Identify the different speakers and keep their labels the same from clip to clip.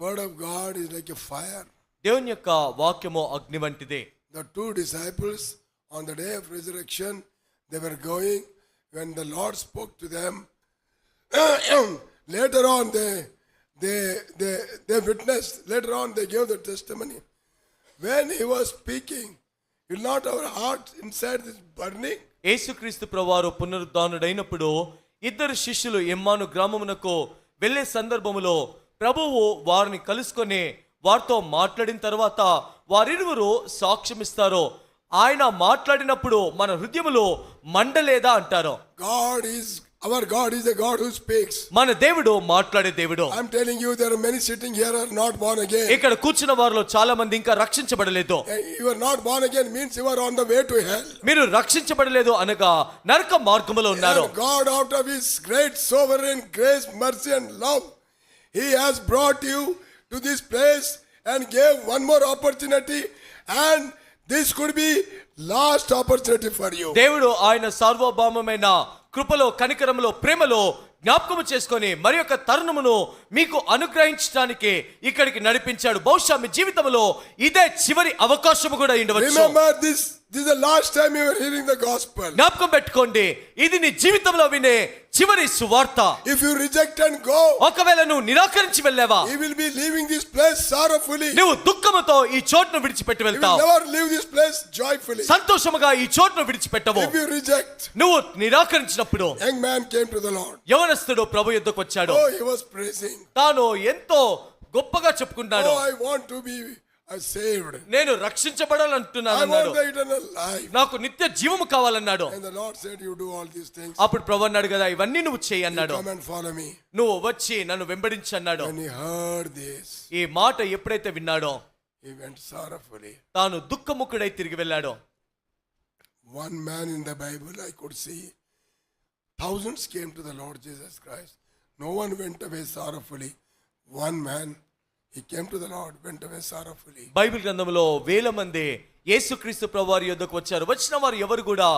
Speaker 1: Word of God is like a fire.
Speaker 2: దేవుని యొక్క వాక్యము అగ్ని వంటిదే.
Speaker 1: The two disciples on the day of resurrection, they were going when the Lord spoke to them. Later on they witnessed. Later on they gave the testimony. When he was speaking, will not our heart inside this burning?
Speaker 2: యేసుక్రీస్తు ప్రభువారు పునరుద్ధానుడైనప్పుడు ఇద్దరు శిష్యులు ఎమ్మాను గ్రామమునకు వెళ్ళే సందర్భములో ప్రభువు వారిని కలుసుకొని వారితో మాట్లాడిన తర్వాత వారిరువురు సాక్ష్యమిస్తారు. ఆయన మాట్లాడినప్పుడు మన హృదయములో మండలేదా అంటారు.
Speaker 1: Our God is a God who speaks.
Speaker 2: మన దేవుడు మాట్లాడే దేవుడు.
Speaker 1: I'm telling you, there are many sitting here are not born again.
Speaker 2: ఇక్కడ కూర్చున్న వారిలో చాలా మంది ఇంకా రక్షించబడలేదు.
Speaker 1: You are not born again means you are on the way to hell.
Speaker 2: మీరు రక్షించబడలేదు అనగా నరక మార్గములో ఉన్నారు.
Speaker 1: And God, out of his great sovereign grace, mercy and love, he has brought you to this place and gave one more opportunity, and this could be last opportunity for you.
Speaker 2: దేవుడు ఆయన సార్వభౌమమైన కృపలో కనికరములో ప్రేమలో జ్ఞాపకము చేసుకొని మరి యొక్క తరుణమును మీకు అనుగ్రహించడానికి ఇక్కడికి నడిపించాడు. బహుశా మీ జీవితంలో ఇదే చివరి అవకాశము కూడా ఉండవచ్చు.
Speaker 1: Remember this is the last time you are hearing the gospel.
Speaker 2: జ్ఞాపకం పెట్టుకోండి, ఇది నీ జీవితంలో వినే చివరి సువార్త.
Speaker 1: If you reject and go,
Speaker 2: ఒకవేళ నువ్వు నిరాకరించి వెళ్ళావా,
Speaker 1: you will be leaving this place sorrowfully.
Speaker 2: నువ్వు దుఃఖముతో ఈ చోటును విడిచిపెట్టి
Speaker 1: You will
Speaker 2: వెళ్తావు.
Speaker 1: never leave this place joyfully.
Speaker 2: సంతోషముగా ఈ చోటును విడిచిపెట్టవు.
Speaker 1: If you reject,
Speaker 2: నువ్వు నిరాకరించినప్పుడు
Speaker 1: young man came to the Lord.
Speaker 2: యవనస్తుడు ప్రభు యొద్దకు వచ్చాడు.
Speaker 1: Oh, he was praising.
Speaker 2: తాను ఎంతో గొప్పగా చెప్పుకున్నాడు.
Speaker 1: Oh, I want to be saved.
Speaker 2: నేను రక్షించబడాలంటున్నాను
Speaker 1: I
Speaker 2: అన్నాడు.
Speaker 1: want the eternal life.
Speaker 2: నాకు నిత్య జీవము కావాలన్నాడు.
Speaker 1: And the Lord said, you do all these things.
Speaker 2: అప్పుడు ప్రభు అన్నాడు కదా, ఇవన్నీ నువ్వు చేయి అన్నాడు.
Speaker 1: Come and follow me.
Speaker 2: నువ్వు వచ్చి నన్ను వెంబడించు అన్నాడు.
Speaker 1: When he heard this,
Speaker 2: ఈ మాట ఎప్పుడైతే విన్నాడో
Speaker 1: he went sorrowfully.
Speaker 2: తాను దుఃఖముఖుడై తిరిగి వెళ్ళాడు.
Speaker 1: One man in the Bible I could see, thousands came to the Lord Jesus Christ. No one went away sorrowfully. One man, he came to the Lord, went away sorrowfully.
Speaker 2: Bible గ్రంథంలో వేల మంది యేసుక్రీస్తు ప్రభువారి యొద్దకు వచ్చారు. వచ్చిన వారు ఎవరు కూడా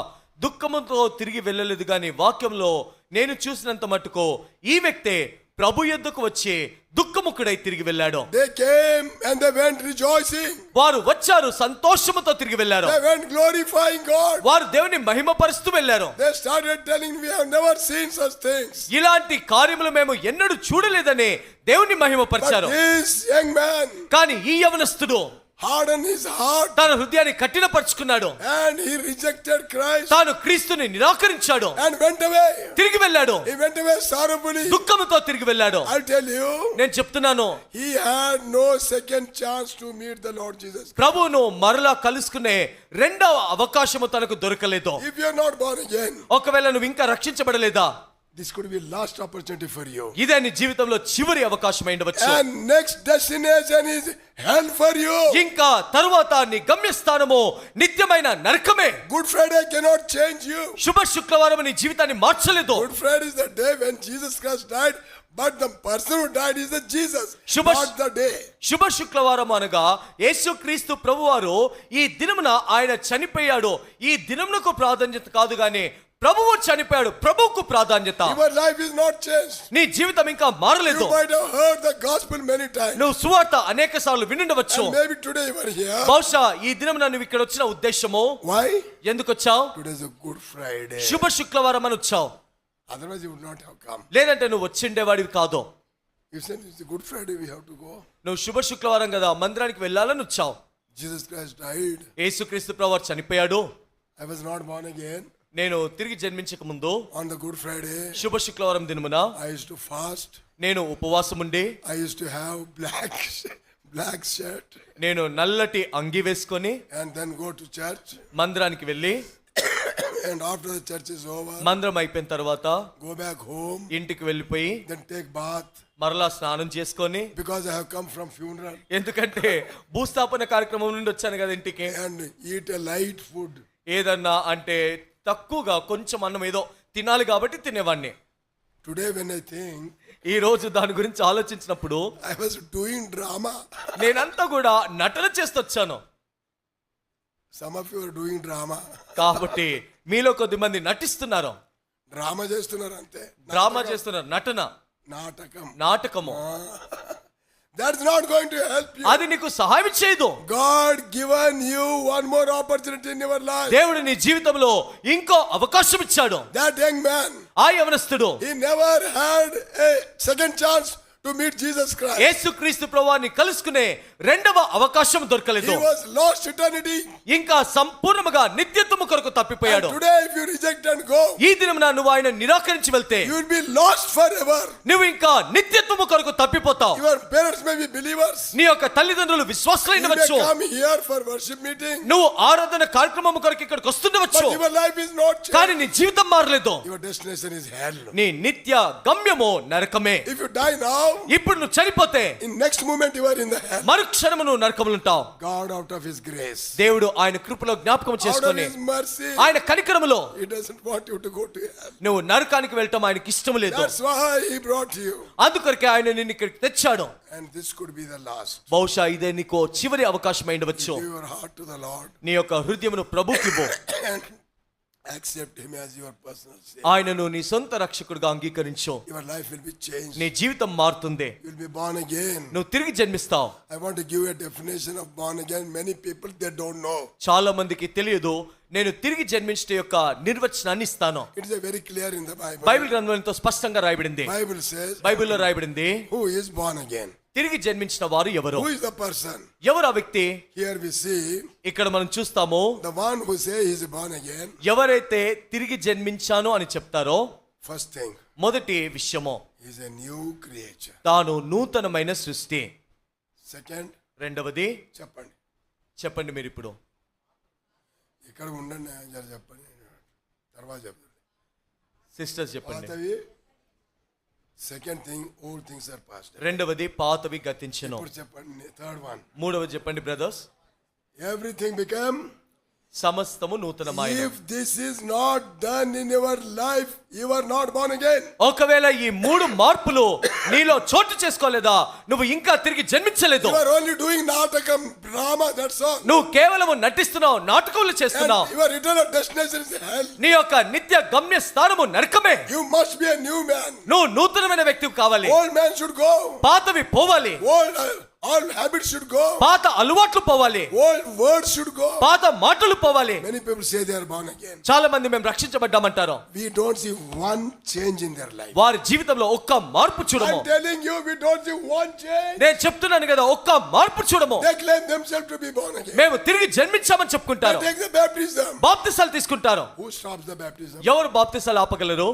Speaker 2: దుఃఖముతో తిరిగి వెళ్ళలేదు. కానీ వాక్యంలో నేను చూసినంత మట్టుకు ఈ వ్యక్తే ప్రభు యొద్దకు వచ్చి దుఃఖముఖుడై తిరిగి వెళ్ళాడు.
Speaker 1: They came and they went rejoicing.
Speaker 2: వారు వచ్చారు సంతోషముతో తిరిగి వెళ్ళారు.
Speaker 1: They went glorifying God.
Speaker 2: వారు దేవుని మహిమపరుస్తూ వెళ్ళారు.
Speaker 1: They started telling, we have never seen such things.
Speaker 2: ఇలాంటి కార్యములు మేము ఎన్నడూ చూడలేదని దేవుని మహిమపరిచారు.
Speaker 1: But this young man,
Speaker 2: కానీ ఈ యవనస్తుడు
Speaker 1: hardened his heart,
Speaker 2: తన హృదయాన్ని కఠినపరుచుకున్నాడు.
Speaker 1: and he rejected Christ
Speaker 2: తాను క్రీస్తుని నిరాకరించాడు.
Speaker 1: and went away.
Speaker 2: తిరిగి వెళ్ళాడు.
Speaker 1: He went away sorrowfully.
Speaker 2: దుఃఖముతో తిరిగి వెళ్ళాడు.
Speaker 1: I'll tell you,
Speaker 2: నేను చెప్తున్నాను,
Speaker 1: he had no second chance to meet the Lord Jesus.
Speaker 2: ప్రభువును మరలా కలుసుకునే రెండవ అవకాశము తనకు దొరకలేదు.
Speaker 1: If you are not born again,
Speaker 2: ఒకవేళ నువ్వు ఇంకా రక్షించబడలేదా,
Speaker 1: this could be last opportunity for you.
Speaker 2: ఇదే నీ జీవితంలో చివరి అవకాశం అయ్యుండవచ్చు.
Speaker 1: And next destination is hell for you.
Speaker 2: ఇంకా తరువాత నీ గమ్యస్థానము నిత్యమైన నరకమే.
Speaker 1: Good Friday cannot change you.
Speaker 2: శుభ శుక్రవారం నీ జీవితాన్ని మార్చలేదు.
Speaker 1: Good Friday is the day when Jesus Christ died, but the person who died is the Jesus, not the day.
Speaker 2: శుభ శుక్రవారం అనగా యేసుక్రీస్తు ప్రభువారు ఈ దినమున ఆయన చనిపోయాడు. ఈ దినమునకు ప్రాధాన్యత కాదు గానీ ప్రభువు చనిపోయాడు, ప్రభువుకు ప్రాధాన్యత.
Speaker 1: Your life is not changed.
Speaker 2: నీ జీవితం ఇంకా మారలేదు.
Speaker 1: You might have heard the gospel many times.
Speaker 2: నువ్వు సువార్త అనేక సార్లు వినుండవచ్చు.
Speaker 1: And maybe today you are here.
Speaker 2: బహుశా ఈ దినమున నువ్వు ఇక్కడ వచ్చిన ఉద్దేశము,
Speaker 1: Why?
Speaker 2: ఎందుకు వచ్చావు?
Speaker 1: Today is a Good Friday.
Speaker 2: శుభ శుక్రవారం అని వచ్చావు.
Speaker 1: Otherwise you would not have come.
Speaker 2: లేదంటే నువ్వు వచ్చిండేవాడివి కాదు.
Speaker 1: You said it's a Good Friday, we have to go.
Speaker 2: నువ్వు శుభ శుక్రవారం కదా మందిరానికి వెళ్ళాలని వచ్చావు.
Speaker 1: Jesus Christ died.
Speaker 2: యేసుక్రీస్తు ప్రభువారు చనిపోయాడు.
Speaker 1: I was not born again.
Speaker 2: నేను తిరిగి జన్మించక ముందు
Speaker 1: On the Good Friday,
Speaker 2: శుభ శుక్రవారం దినమున
Speaker 1: I used to fast.
Speaker 2: నేను ఉపవాసం ఉండి,
Speaker 1: I used to have black shirt
Speaker 2: నేను నల్లటి అంగి వేసుకొని
Speaker 1: and then go to church.
Speaker 2: మందిరానికి వెళ్ళి,
Speaker 1: And after the church is over,
Speaker 2: మందిరం అయిపోయిన తర్వాత
Speaker 1: go back home,
Speaker 2: ఇంటికి వెళ్ళిపోయి
Speaker 1: then take bath,
Speaker 2: మరలా స్నానం చేసుకొని,
Speaker 1: because I have come from funeral,
Speaker 2: ఎందుకంటే భూస్థాపన కార్యక్రమం నుండి వచ్చాను కదా ఇంటికి,
Speaker 1: and eat a light food.
Speaker 2: ఏదన్నా అంటే తక్కువగా కొంచెం అన్నం ఏదో తినాలి కాబట్టి తినేవాడిని.
Speaker 1: Today when I think,
Speaker 2: ఈ రోజు దాని గురించి ఆలోచించినప్పుడు
Speaker 1: I was doing drama.
Speaker 2: నేనంతా కూడా నటన చేస్తొచ్చాను.
Speaker 1: Some of you are doing drama.
Speaker 2: కాబట్టి మీలో కొద్ది మంది నటిస్తున్నారు.
Speaker 1: డ్రామా చేస్తున్నారు అంతే.
Speaker 2: డ్రామా చేస్తున్నారు, నటన,
Speaker 1: నాటకం.
Speaker 2: నాటకము.
Speaker 1: That's not going to help you.
Speaker 2: అది నీకు సహాయం చేయదు.
Speaker 1: God given you one more opportunity in your life.
Speaker 2: దేవుడు నీ జీవితంలో ఇంకో అవకాశం ఇచ్చాడు.
Speaker 1: That young man,
Speaker 2: ఆ యవనస్తుడు
Speaker 1: he never had a second chance to meet Jesus Christ.
Speaker 2: యేసుక్రీస్తు ప్రభువుని కలుసుకునే రెండవ అవకాశం దొరకలేదు.
Speaker 1: He was lost eternity.
Speaker 2: ఇంకా సంపూర్ణముగా నిత్యత్వము కొరకు తప్పిపోయాడు.
Speaker 1: And today if you reject and go,
Speaker 2: ఈ దినమున నువ్వు ఆయన నిరాకరించి వెళ్తే
Speaker 1: you will be lost forever.
Speaker 2: నువ్వు ఇంకా నిత్యత్వము కొరకు తప్పిపోతావు.
Speaker 1: Your parents may be believers.
Speaker 2: నీ యొక్క తల్లిదండ్రులు
Speaker 1: You may
Speaker 2: విశ్వాసులైనవచ్చు.
Speaker 1: come here for worship meeting,
Speaker 2: నువ్వు ఆరాధన కార్యక్రమం కొరకు ఇక్కడికి
Speaker 1: but
Speaker 2: వస్తుండవచ్చు.
Speaker 1: your life is not changed.
Speaker 2: కానీ నీ జీవితం మారలేదు.
Speaker 1: Your destination is hell.
Speaker 2: నీ నిత్య గమ్యము నరకమే.
Speaker 1: If you die now,
Speaker 2: ఇప్పుడు నువ్వు చనిపోతే
Speaker 1: in next moment you are in the hell.
Speaker 2: మరుక్షణము నువ్వు నరకములో ఉంటావు.
Speaker 1: God out of his grace,
Speaker 2: దేవుడు ఆయన కృపలో జ్ఞాపకం
Speaker 1: out of
Speaker 2: చేసుకొని
Speaker 1: his mercy,
Speaker 2: ఆయన కనికరములో
Speaker 1: he doesn't want you to go to hell.
Speaker 2: నువ్వు నరకానికి వెళ్ళటం ఆయనకి ఇష్టం లేదు.
Speaker 1: That's why he brought you.
Speaker 2: అందుకొరకే ఆయన నిన్ను ఇక్కడికి తెచ్చాడు.
Speaker 1: And this could be the last.
Speaker 2: బహుశా ఇదే నీకు చివరి అవకాశం అయినవచ్చు.
Speaker 1: Give your heart to the Lord
Speaker 2: నీ యొక్క హృదయమును ప్రభువుకి ఇవ్వు.
Speaker 1: and accept him as your personal savior.
Speaker 2: ఆయనను నీ సొంత రక్షకుడిగా అంగీకరించు.
Speaker 1: Your life will be changed.
Speaker 2: నీ జీవితం మారుతుంది.
Speaker 1: You will be born again.
Speaker 2: నువ్వు తిరిగి జన్మిస్తావు.
Speaker 1: I want to give a definition of born again. Many people they don't know.
Speaker 2: చాలా మందికి తెలియదు. నేను తిరిగి జన్మించే యొక్క నిర్వచనాన్ని ఇస్తాను.
Speaker 1: It is a very clear in the Bible.
Speaker 2: Bible గ్రంథంలో స్పష్టంగా రాయబడింది.
Speaker 1: Bible says,
Speaker 2: బైబిల్లో రాయబడింది
Speaker 1: who is born again?
Speaker 2: తిరిగి జన్మించిన వారు ఎవరు?
Speaker 1: Who is the person?
Speaker 2: ఎవరు ఆ వ్యక్తి?
Speaker 1: Here we see
Speaker 2: ఇక్కడ మనం చూస్తాము.
Speaker 1: the one who say he is born again.
Speaker 2: ఎవరైతే తిరిగి జన్మించాను అని చెప్తారో
Speaker 1: First thing,
Speaker 2: మొదటి విషయము
Speaker 1: he is a new creature.
Speaker 2: తాను నూతనమైన సృష్టి.
Speaker 1: Second,
Speaker 2: రెండవది
Speaker 1: చెప్పండి.
Speaker 2: చెప్పండి మీరు ఇప్పుడు.
Speaker 1: ఇక్కడ ఉండండి జర చెప్పండి. తర్వాత చెప్పండి.
Speaker 2: సిస్టర్స్ చెప్పండి.
Speaker 1: పాతవి. Second thing, all things are past.
Speaker 2: రెండవది పాతవి గతించెను.
Speaker 1: ఇప్పుడు చెప్పండి. Third one,
Speaker 2: మూడవది చెప్పండి బ్రదర్స్.
Speaker 1: everything became.
Speaker 2: సమస్తము నూతనమాయెను.
Speaker 1: If this is not done in your life, you are not born again.
Speaker 2: ఒకవేళ ఈ మూడు మార్పులు నీలో చోటు చేసుకోలేదా నువ్వు ఇంకా తిరిగి జన్మించలేదు.
Speaker 1: You are only doing natakam, drama, that's all.
Speaker 2: నువ్వు కేవలం నటిస్తున్నావు, నాటకములు చేస్తున్నావు.
Speaker 1: And your eternal destination is hell.
Speaker 2: నీ యొక్క నిత్య గమ్య స్థానము నరకమే.
Speaker 1: You must be a new man.
Speaker 2: నువ్వు నూతనమైన వ్యక్తి కావాలి.
Speaker 1: Old man should go.
Speaker 2: పాతవి పోవాలి.
Speaker 1: All habits should go.
Speaker 2: పాత అలవాట్లు పోవాలి.
Speaker 1: Old words should go.
Speaker 2: పాత మాటలు పోవాలి.
Speaker 1: Many people say they are born again.
Speaker 2: చాలా మంది మేము రక్షించబడ్డామంటారు.
Speaker 1: We don't see one change in their life.
Speaker 2: వారి జీవితంలో ఒక్క మార్పు చూడము.
Speaker 1: I'm telling you, we don't see one change.
Speaker 2: నేను చెప్తున్నాను కదా, ఒక్క మార్పు చూడము.
Speaker 1: They claim themselves to be born again.
Speaker 2: మేము తిరిగి జన్మించామని
Speaker 1: They
Speaker 2: చెప్పుకుంటారు.
Speaker 1: take the baptism.
Speaker 2: బాప్తిసాలు తీసుకుంటారు.
Speaker 1: Who stops the baptism?
Speaker 2: ఎవరు బాప్తిసాలు ఆపగలరు?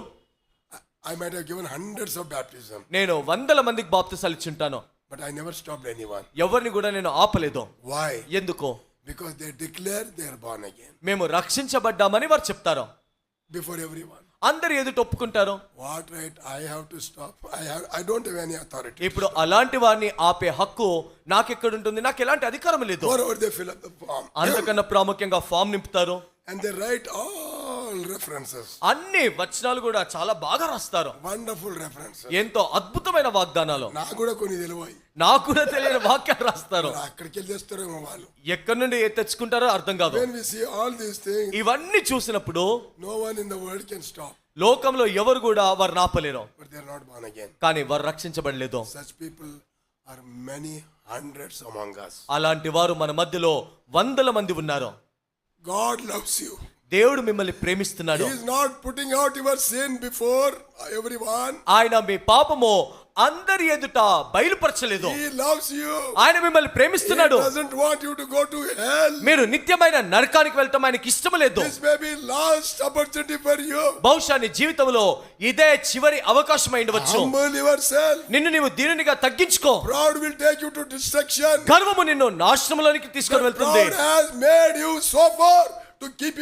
Speaker 1: I might have given hundreds of baptism,
Speaker 2: నేను వందల మందికి బాప్తిసాలు ఇచ్చుంటాను.
Speaker 1: but I never stopped anyone.
Speaker 2: ఎవరిని కూడా నేను ఆపలేదు.
Speaker 1: Why?
Speaker 2: ఎందుకో?
Speaker 1: Because they declare they are born again
Speaker 2: మేము రక్షించబడ్డామని వారు చెప్తారు.
Speaker 1: before everyone.
Speaker 2: అందరు ఎదుట ఒప్పుకుంటారు.
Speaker 1: What right I have to stop? I don't have any authority.
Speaker 2: ఇప్పుడు అలాంటి వారిని ఆపే హక్కు నాకెక్కడుంటుంది? నాకు ఎలాంటి అధికారం లేదు.
Speaker 1: Moreover, they fill up the form
Speaker 2: అంతకన్నా ప్రాముఖ్యంగా ఫామ్ నింపుతారు.
Speaker 1: and they write all references.
Speaker 2: అన్ని వచనాలు కూడా చాలా బాగా రాస్తారు.
Speaker 1: Wonderful references.
Speaker 2: ఎంతో అద్భుతమైన వాగ్దానాలు.
Speaker 1: నాకు కూడా కొన్ని తెలివాయి.
Speaker 2: నాకు కూడా తెలియని వాక్యాలు రాస్తారు.
Speaker 1: అక్కడికి వెళ్ళి తెస్తారేమో వాళ్ళు.
Speaker 2: ఎక్కడి నుండి తెచ్చుకుంటారో అర్థం కాదు.
Speaker 1: When we see all these things,
Speaker 2: ఇవన్నీ చూసినప్పుడు
Speaker 1: no one in the world can stop.
Speaker 2: లోకంలో ఎవరు కూడా వారు ఆపలేరు.
Speaker 1: But they are not born again.
Speaker 2: కానీ వారు రక్షించబడలేదు.
Speaker 1: Such people are many hundreds among us.
Speaker 2: అలాంటి వారు మన మధ్యలో వందల మంది ఉన్నారు.
Speaker 1: God loves you.
Speaker 2: దేవుడు మిమ్మల్ని ప్రేమిస్తున్నాడు.
Speaker 1: He is not putting out your sin before everyone.
Speaker 2: ఆయన మీ పాపము అందరి ఎదుట బయలుపరచలేదు.
Speaker 1: He loves you.
Speaker 2: ఆయన మిమ్మల్ని ప్రేమిస్తున్నాడు.
Speaker 1: He doesn't want you to go to hell.
Speaker 2: మీరు నిత్యమైన నరకానికి వెళ్ళటం ఆయనకి ఇష్టం లేదు.
Speaker 1: This may be last opportunity for you.
Speaker 2: బహుశా నీ జీవితంలో ఇదే చివరి అవకాశం అయ్యుండవచ్చు.
Speaker 1: Humble yourself.
Speaker 2: నిన్ను నీవు దీనునిగా తగ్గించుకో.
Speaker 1: Pride will take you to destruction.
Speaker 2: గర్వము నిన్ను నాశనములోనికి తీసుకొని వెళ్తుంది.
Speaker 1: Pride has made you so far to keep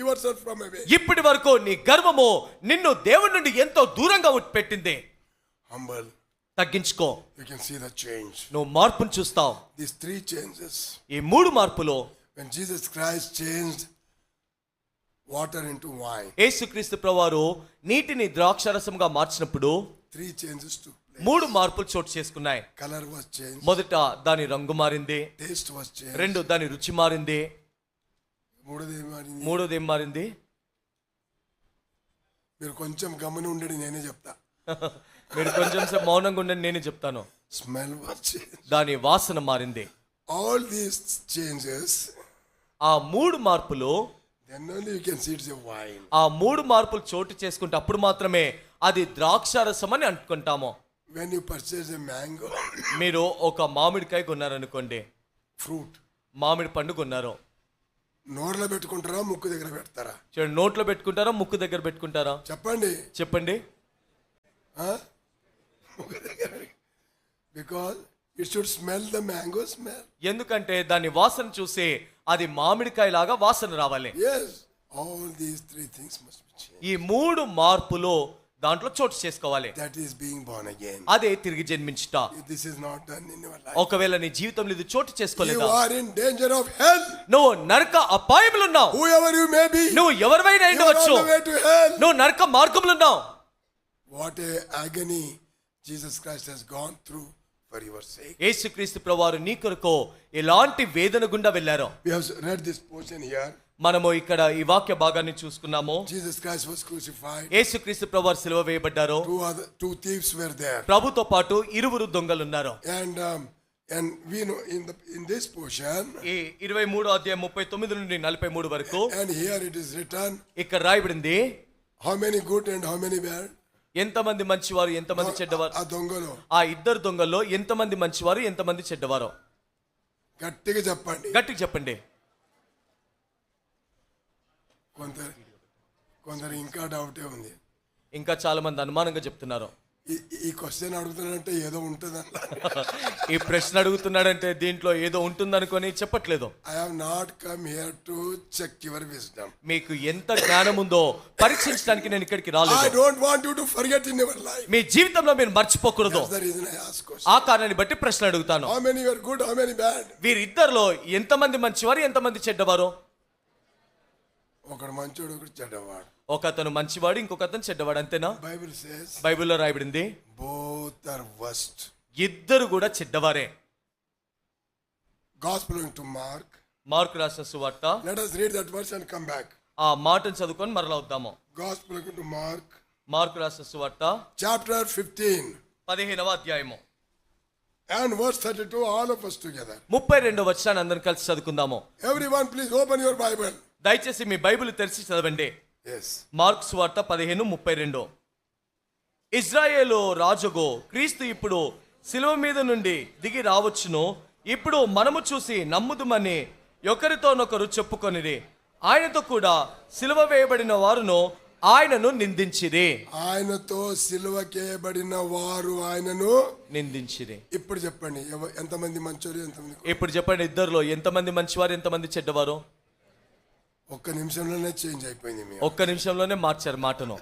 Speaker 1: yourself from away.
Speaker 2: ఇప్పటి వరకు నీ గర్వము నిన్ను దేవుని నుండి ఎంతో దూరంగా పెట్టింది.
Speaker 1: Humble.
Speaker 2: తగ్గించుకో.
Speaker 1: You can see the change.
Speaker 2: నువ్వు మార్పును చూస్తావు.
Speaker 1: These three changes.
Speaker 2: ఈ మూడు మార్పులు
Speaker 1: When Jesus Christ changed water into wine,
Speaker 2: యేసుక్రీస్తు ప్రభువారు నీటిని ద్రాక్షారసంగా మార్చినప్పుడు
Speaker 1: three changes took place.
Speaker 2: మూడు మార్పులు చోటు చేసుకున్నాయి.
Speaker 1: Color was changed.
Speaker 2: మొదట దాని రంగు మారింది.
Speaker 1: Taste was changed.
Speaker 2: రెండు దాని రుచి మారింది. మూడోది ఏం మారింది?
Speaker 1: మీరు కొంచెం గమని ఉండడి నేనే చెప్తా.
Speaker 2: మీరు కొంచెం సేపు మౌనంగా ఉండండి, నేనే చెప్తాను.
Speaker 1: Smell was changed.
Speaker 2: దాని వాసన మారింది.
Speaker 1: All these changes,
Speaker 2: ఆ 3 మార్పులు,
Speaker 1: then only you can see it's a wine.
Speaker 2: ఆ 3 మార్పులు చోటు చేసుకుంటే అప్పుడు మాత్రమే అది ద్రాక్షారసం అని అనుకుంటాము.
Speaker 1: When you purchase a mango,
Speaker 2: మీరు ఒక మామిడికాయ కొన్నారనుకోండి,
Speaker 1: fruit,
Speaker 2: మామిడి పండు కొన్నారు.
Speaker 1: నోట్లో పెట్టుకుంటారా ముక్కు దగ్గర పెడతారా?
Speaker 2: చూడండి, నోట్లో పెట్టుకుంటారా ముక్కు దగ్గర పెట్టుకుంటారా?
Speaker 1: చెప్పండి.
Speaker 2: Huh?
Speaker 1: Because it should smell the mango smell.
Speaker 2: ఎందుకంటే దాని వాసన చూసి అది మామిడికాయ లాగా వాసన రావాలి.
Speaker 1: Yes, all these 3 things must be changed.
Speaker 2: ఈ 3 మార్పులు దాంట్లో చోటు చేసుకోవాలి.
Speaker 1: That is being born again.
Speaker 2: అదే తిరిగి జన్మించుట.
Speaker 1: This is not done in your life.
Speaker 2: ఒకవేళ నీ జీవితంలో ఇది చోటు చేసుకోలేదా,
Speaker 1: you are in danger of hell.
Speaker 2: నువ్వు నరక అపాయములో ఉన్నావు.
Speaker 1: Whoever you may be,
Speaker 2: నువ్వు ఎవరివైనా ఉండవచ్చు,
Speaker 1: you are on the way to hell.
Speaker 2: నువ్వు నరక మార్గంలో ఉన్నావు.
Speaker 1: What a agony Jesus Christ has gone through for your sake.
Speaker 2: యేసుక్రీస్తు ప్రభువారు నీ కొరకు ఎలాంటి వేదన గుండా వెళ్ళారో.
Speaker 1: We have read this portion here.
Speaker 2: మనము ఇక్కడ ఈ వాక్య భాగాన్ని చూసుకున్నాము.
Speaker 1: Jesus Christ was crucified.
Speaker 2: యేసుక్రీస్తు ప్రభువారు సిలువ వేయబడ్డారు.
Speaker 1: 2 thieves were there.
Speaker 2: ప్రభుతో పాటు 2 దొంగలు ఉన్నారు.
Speaker 1: And we know in this portion,
Speaker 2: ఈ 23వ అధ్యాయం 39 నుండి 43 వరకు,
Speaker 1: and here it is written,
Speaker 2: ఇక్కడ రాయబడింది,
Speaker 1: how many good and how many bad.
Speaker 2: ఎంతమంది మంచివారు ఎంతమంది చెడ్డవారు.
Speaker 1: ఆ దొంగలు,
Speaker 2: ఆ 2 దొంగల్లో ఎంతమంది మంచివారు ఎంతమంది చెడ్డవారు.
Speaker 1: గట్టిగా చెప్పండి.
Speaker 2: గట్టిగా చెప్పండి.
Speaker 1: కొందరు ఇంకా డౌటే ఉంది.
Speaker 2: ఇంకా చాలా మంది అనుమానంగా చెప్తున్నారు.
Speaker 1: ఈ క్వశ్చన్ అడుగుతున్నాడంటే ఏదో ఉంటుందన్న.
Speaker 2: ఈ ప్రశ్న అడుగుతున్నాడంటే దీంట్లో ఏదో ఉంటుందనుకొని చెప్పట్లేదు.
Speaker 1: I have not come here to check your wisdom.
Speaker 2: మీకు ఎంత జ్ఞానం ఉందో పరీక్షించడానికి నేను ఇక్కడికి రాలేదు.
Speaker 1: I don't want you to forget in your life.
Speaker 2: మీ జీవితంలో మీరు మర్చిపోకూడదు.
Speaker 1: That's the reason I ask question.
Speaker 2: ఆ కారణాన్ని బట్టి ప్రశ్న అడుగుతాను.
Speaker 1: How many were good, how many bad?
Speaker 2: వీరిద్దరిలో ఎంతమంది మంచివారు ఎంతమంది చెడ్డవారు.
Speaker 1: ఒకడు మంచోడు ఒకడు చెడ్డవాడు.
Speaker 2: ఒక అతను మంచివాడు ఇంకొక అతను చెడ్డవాడు, అంతేనా?
Speaker 1: Bible says
Speaker 2: బైబిల్లో రాయబడింది
Speaker 1: both are worst.
Speaker 2: ఇద్దరు కూడా చెడ్డవారే.
Speaker 1: Gospel to Mark.
Speaker 2: మార్కు రాసిన సువార్త.
Speaker 1: Let us read that verse and come back.
Speaker 2: ఆ మాటను చదువుకొని మరలా వద్దాము.
Speaker 1: Gospel to Mark.
Speaker 2: మార్కు రాసిన సువార్త
Speaker 1: chapter 15.
Speaker 2: 15వ అధ్యాయము.
Speaker 1: And verse 32, all of us together.
Speaker 2: 32వ వచనాన్ని అందరం కలిసి చదువుకుందాము.
Speaker 1: Everyone please open your Bible.
Speaker 2: దయచేసి మీ బైబిల్ తెరిచి చదవండి.
Speaker 1: Yes.
Speaker 2: మార్కు సువార్త 15:32. ఇజ్రాయేలు రాజుగో క్రీస్తు ఇప్పుడు శిలువ మీద నుండి దిగి రావచ్చును. ఇప్పుడు మనము చూసి నమ్ముదుమని ఒకరితోనొకరు చెప్పుకొనిరి. ఆయనతో కూడా సిలువ వేయబడిన వారును ఆయనను నిందించిరి.
Speaker 1: ఆయనతో సిలువకేయబడిన వారు ఆయనను
Speaker 2: నిందించిరి.
Speaker 1: ఇప్పుడు చెప్పండి, ఎంతమంది మంచోరు ఎంతమంది?
Speaker 2: ఇప్పుడు చెప్పండి, ఇద్దరులో ఎంతమంది మంచివారు ఎంతమంది చెడ్డవారు.
Speaker 1: ఒక్క నిమిషంలోనే చేంజ్ అయిపోయింది.
Speaker 2: ఒక్క నిమిషంలోనే మార్చారు మాటను.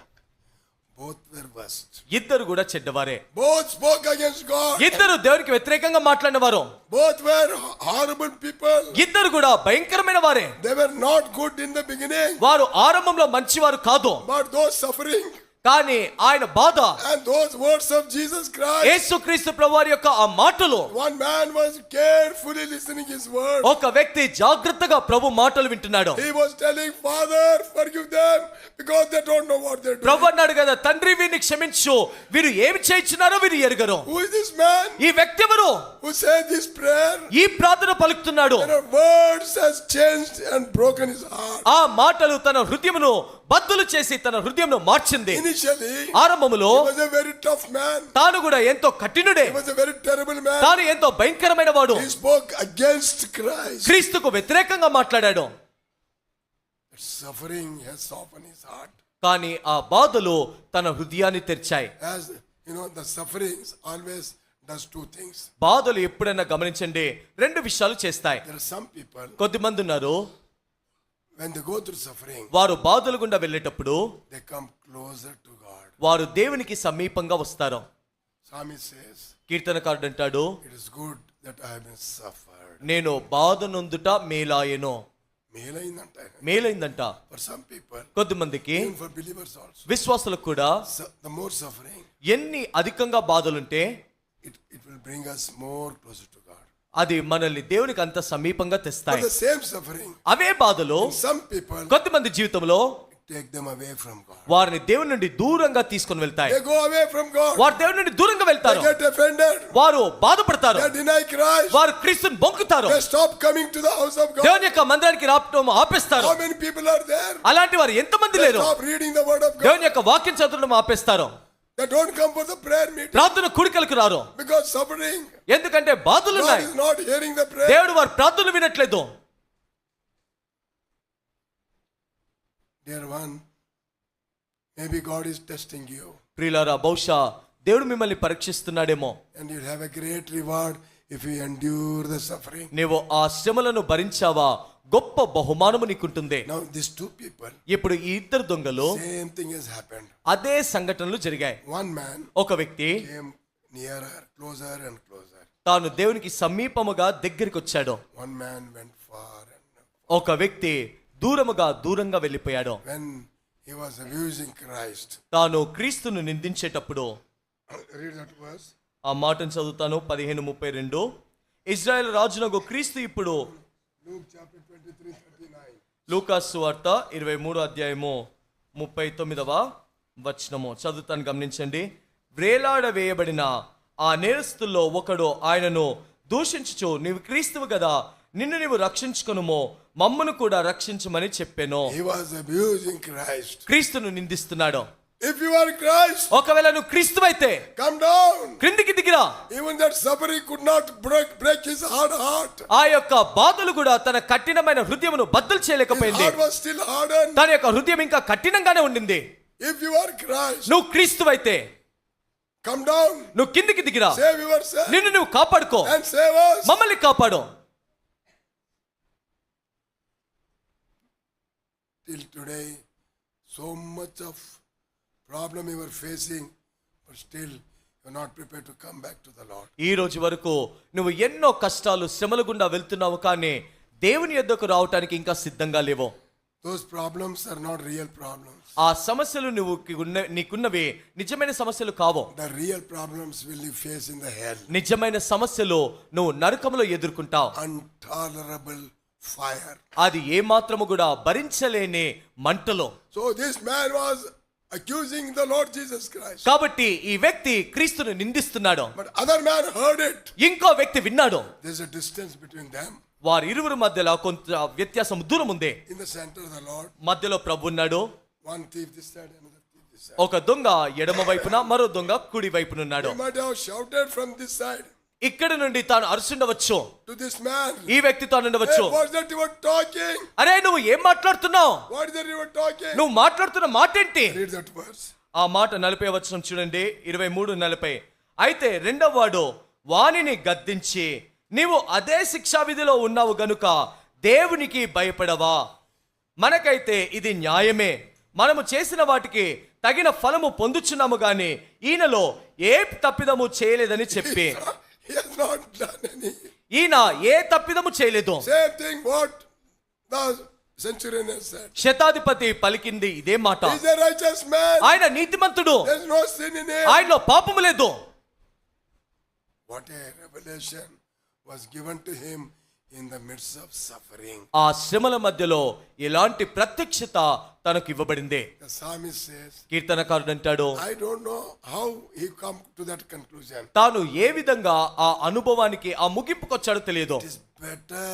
Speaker 1: Both were worst.
Speaker 2: ఇద్దరు కూడా చెడ్డవారే.
Speaker 1: Both spoke against God.
Speaker 2: ఇద్దరు దేవునికి వ్యతిరేకంగా మాట్లాడినవారు.
Speaker 1: Both were horrible people.
Speaker 2: ఇద్దరు కూడా భయంకరమైన వారే.
Speaker 1: They were not good in the beginning.
Speaker 2: వారు ఆరంభంలో మంచివారు కాదు.
Speaker 1: But those suffering,
Speaker 2: కానీ ఆయన బాధ,
Speaker 1: and those words of Jesus Christ,
Speaker 2: యేసుక్రీస్తు ప్రభువారి యొక్క ఆ మాటలు,
Speaker 1: one man was carefully listening his word.
Speaker 2: ఒక వ్యక్తి జాగ్రత్తగా ప్రభు మాటలు వింటున్నాడు.
Speaker 1: He was telling, Father, forgive them because they don't know what they're doing.
Speaker 2: ప్రభు అన్నాడు కదా, తండ్రి వీరిని క్షమించు, వీరు ఏమి చేయించున్నారో వీరు ఎరుగరు.
Speaker 1: Who is this man
Speaker 2: ఈ వ్యక్తి ఎవరు
Speaker 1: who said this prayer?
Speaker 2: ఈ ప్రార్థన పలుకుతున్నాడు.
Speaker 1: Their words has changed and broken his heart.
Speaker 2: ఆ మాటలు తన హృదయమును బద్దలు చేసి తన హృదయంను మార్చింది.
Speaker 1: Initially,
Speaker 2: ఆరంభములో
Speaker 1: he was a very tough man.
Speaker 2: తాను కూడా ఎంతో కఠినుడే.
Speaker 1: He was a very terrible man.
Speaker 2: తాను ఎంతో భయంకరమైన వాడు.
Speaker 1: He spoke against Christ.
Speaker 2: క్రీస్తుకు వ్యతిరేకంగా మాట్లాడాడు.
Speaker 1: Suffering has softened his heart.
Speaker 2: కానీ ఆ బాధలు తన హృదయాన్ని తెరిచాయి.
Speaker 1: As you know, the sufferings always does 2 things.
Speaker 2: బాధలు ఎప్పుడైనా గమనించండి, 2 విషయాలు చేస్తాయి.
Speaker 1: There are some people,
Speaker 2: కొద్దిమంది ఉన్నారు,
Speaker 1: when they go through suffering,
Speaker 2: వారు బాధలు గుండా వెళ్ళేటప్పుడు
Speaker 1: they come closer to God.
Speaker 2: వారు దేవునికి సమీపంగా వస్తారు.
Speaker 1: Psalmist says,
Speaker 2: కీర్తనకారుడు అంటాడు,
Speaker 1: it is good that I have been suffered.
Speaker 2: నేను బాధ నొందుట మేలాయెను. మేలైందంట.
Speaker 1: For some people,
Speaker 2: కొద్దిమందికి,
Speaker 1: even for believers also,
Speaker 2: విశ్వాసులకు కూడా
Speaker 1: the more suffering,
Speaker 2: ఎన్ని అధికంగా బాధలుంటే
Speaker 1: it will bring us more closer to God.
Speaker 2: అది మనల్ని దేవునికి అంత సమీపంగా
Speaker 1: But
Speaker 2: తెస్తాయి.
Speaker 1: the same suffering,
Speaker 2: అవే బాధలు
Speaker 1: some people,
Speaker 2: కొద్దిమంది జీవితంలో
Speaker 1: it take them away from God.
Speaker 2: వారిని దేవుని నుండి దూరంగా తీసుకొని వెళ్తాయి.
Speaker 1: They go away from God.
Speaker 2: వారు దేవుని నుండి దూరంగా
Speaker 1: They
Speaker 2: వెళ్తారు.
Speaker 1: get offended.
Speaker 2: వారు బాధపడతారు.
Speaker 1: They deny Christ.
Speaker 2: వారు క్రీస్తుని బొంకుతారు.
Speaker 1: They stop coming to the house of God.
Speaker 2: దేవుని యొక్క మందిరానికి రావడం ఆపేస్తారు.
Speaker 1: How many people are there?
Speaker 2: అలాంటి వారు ఎంతమంది
Speaker 1: They
Speaker 2: లేరు?
Speaker 1: stop reading the word of God.
Speaker 2: దేవుని యొక్క వాక్యం చదవడం ఆపేస్తారు.
Speaker 1: They don't come for the prayer meeting
Speaker 2: ప్రార్థన కూడికలకు రారు.
Speaker 1: because suffering.
Speaker 2: ఎందుకంటే బాధలు
Speaker 1: God
Speaker 2: ఉన్నాయి.
Speaker 1: is not hearing the prayer.
Speaker 2: దేవుడు వారి ప్రార్థనలు వినట్లేదు.
Speaker 1: Dear one, maybe God is testing you
Speaker 2: ప్రియులారా, బహుశా దేవుడు మిమ్మల్ని పరీక్షిస్తున్నాడేమో.
Speaker 1: and you'll have a great reward if you endure the suffering.
Speaker 2: నీవు ఆ శ్రమలను భరించావా, గొప్ప బహుమానము నీకుంటుంది.
Speaker 1: Now these two people,
Speaker 2: ఇప్పుడు ఈ ఇద్దరు దొంగలు
Speaker 1: same thing has happened.
Speaker 2: అదే సంఘటనలు జరిగాయి.
Speaker 1: One man
Speaker 2: ఒక వ్యక్తి
Speaker 1: came nearer, closer and closer.
Speaker 2: తాను దేవునికి సమీపముగా దగ్గరికి వచ్చాడు.
Speaker 1: One man went far and
Speaker 2: ఒక వ్యక్తి దూరంగా వెళ్ళిపోయాడు.
Speaker 1: when he was abusing Christ.
Speaker 2: తాను క్రీస్తును నిందించేటప్పుడు,
Speaker 1: Read that verse.
Speaker 2: ఆ మాటను చదువుతాను, 15:32. ఇజ్రాయెల్ రాజునగు క్రీస్తు ఇప్పుడు,
Speaker 1: Luke chapter 23:39.
Speaker 2: లూకాసు వార్త 23:39 చదువుతాను, గమనించండి. వ్రేలాడ వేయబడిన ఆ నేరస్తుల్లో ఒకడు ఆయనను దూషించుచు, నీవు క్రీస్తువు కదా, నిన్ను నీవు రక్షించుకొనుమో, మమ్మను కూడా రక్షించమని చెప్పాను.
Speaker 1: He was abusing Christ.
Speaker 2: క్రీస్తును నిందిస్తున్నాడు.
Speaker 1: If you are Christ,
Speaker 2: ఒకవేళ నువ్వు క్రీస్తువైతే
Speaker 1: come down.
Speaker 2: క్రిందికి దిగిరా.
Speaker 1: Even that suffering could not break his hard heart.
Speaker 2: ఆ యొక్క బాధలు కూడా తన కఠినమైన హృదయమును బద్దలు
Speaker 1: His
Speaker 2: చేయలేకపోయింది.
Speaker 1: heart was still hardened.
Speaker 2: తన యొక్క హృదయం ఇంకా కఠినంగానే ఉండింది.
Speaker 1: If you are Christ,
Speaker 2: నువ్వు క్రీస్తువైతే
Speaker 1: come down.
Speaker 2: నువ్వు కిందికి దిగిరా.
Speaker 1: Save yourself
Speaker 2: నిన్ను నువ్వు కాపాడుకో,
Speaker 1: and save us.
Speaker 2: మమ్మల్ని కాపాడు.
Speaker 1: Till today, so much of problem you are facing, but still you are not prepared to come back to the Lord.
Speaker 2: ఈ రోజు వరకు నువ్వు ఎన్నో కష్టాలు, శ్రమల గుండా వెళ్తున్నావు, కానీ దేవుని యొద్దకు రావటానికి ఇంకా సిద్ధంగా లేవు.
Speaker 1: Those problems are not real problems.
Speaker 2: ఆ సమస్యలు నీకున్నవి నిజమైన సమస్యలు కావు.
Speaker 1: The real problems will you face in the hell.
Speaker 2: నిజమైన సమస్యలు నువ్వు నరకంలో ఎదుర్కొంటావు.
Speaker 1: Intolerable fire.
Speaker 2: అది ఏ మాత్రము కూడా భరించలేని మంటలో.
Speaker 1: So this man was accusing the Lord Jesus Christ.
Speaker 2: కాబట్టి ఈ వ్యక్తి క్రీస్తును నిందిస్తున్నాడు.
Speaker 1: But other man heard it.
Speaker 2: ఇంకో వ్యక్తి విన్నాడు.
Speaker 1: There's a distance between them.
Speaker 2: వారి ఇరువురు మధ్యలో కొంత వ్యత్యాసం, దూరం ఉంది.
Speaker 1: In the center the Lord.
Speaker 2: మధ్యలో ప్రభు ఉన్నాడు.
Speaker 1: One thief this side, another thief this side.
Speaker 2: ఒక దొంగ ఎడమ వైపున, మరో దొంగ కుడి వైపునున్నాడు.
Speaker 1: He might have shouted from this side
Speaker 2: ఇక్కడ నుండి తాను అరుచుండవచ్చు.
Speaker 1: to this man.
Speaker 2: ఈ వ్యక్తితో
Speaker 1: Hey,
Speaker 2: ఉండవచ్చు.
Speaker 1: what's that you were talking?
Speaker 2: అరే, నువ్వు ఏం మాట్లాడుతున్నావు?
Speaker 1: What is that you were talking?
Speaker 2: నువ్వు మాట్లాడుతున్న మాట ఏంటి?
Speaker 1: Read that verse.
Speaker 2: ఆ మాట 40వ వచనం చూడండి, 23:40. అయితే రెండవ వాడు వానిని గద్దించి, నీవు అదే శిక్షా విధిలో ఉన్నావు గనుక దేవునికి భయపడవా? మనకైతే ఇది న్యాయమే, మనము చేసిన వాటికి తగిన ఫలము పొందుచున్నాము గాని ఈయనలో ఏ తప్పిదము చేయలేదని చెప్పి.
Speaker 1: He has not done any.
Speaker 2: ఈయన ఏ తప్పిదము చేయలేదు.
Speaker 1: Same thing what the centurion has said.
Speaker 2: శతాధిపతి పలికింది ఇదే మాట.
Speaker 1: He is a righteous man.
Speaker 2: ఆయన నీతిమంతుడు,
Speaker 1: There is no sin in him.
Speaker 2: ఆయనలో పాపము లేదు.
Speaker 1: What a revelation was given to him in the midst of suffering.
Speaker 2: ఆ శ్రమల మధ్యలో ఎలాంటి ప్రత్యక్షత తనకు ఇవ్వబడింది.
Speaker 1: The psalmist says,
Speaker 2: కీర్తనకారుడు అంటాడు,
Speaker 1: I don't know how he come to that conclusion.
Speaker 2: తాను ఏ విధంగా ఆ అనుభవానికి, ఆ ముగింపుకొచ్చాడో తెలియదు.
Speaker 1: It is better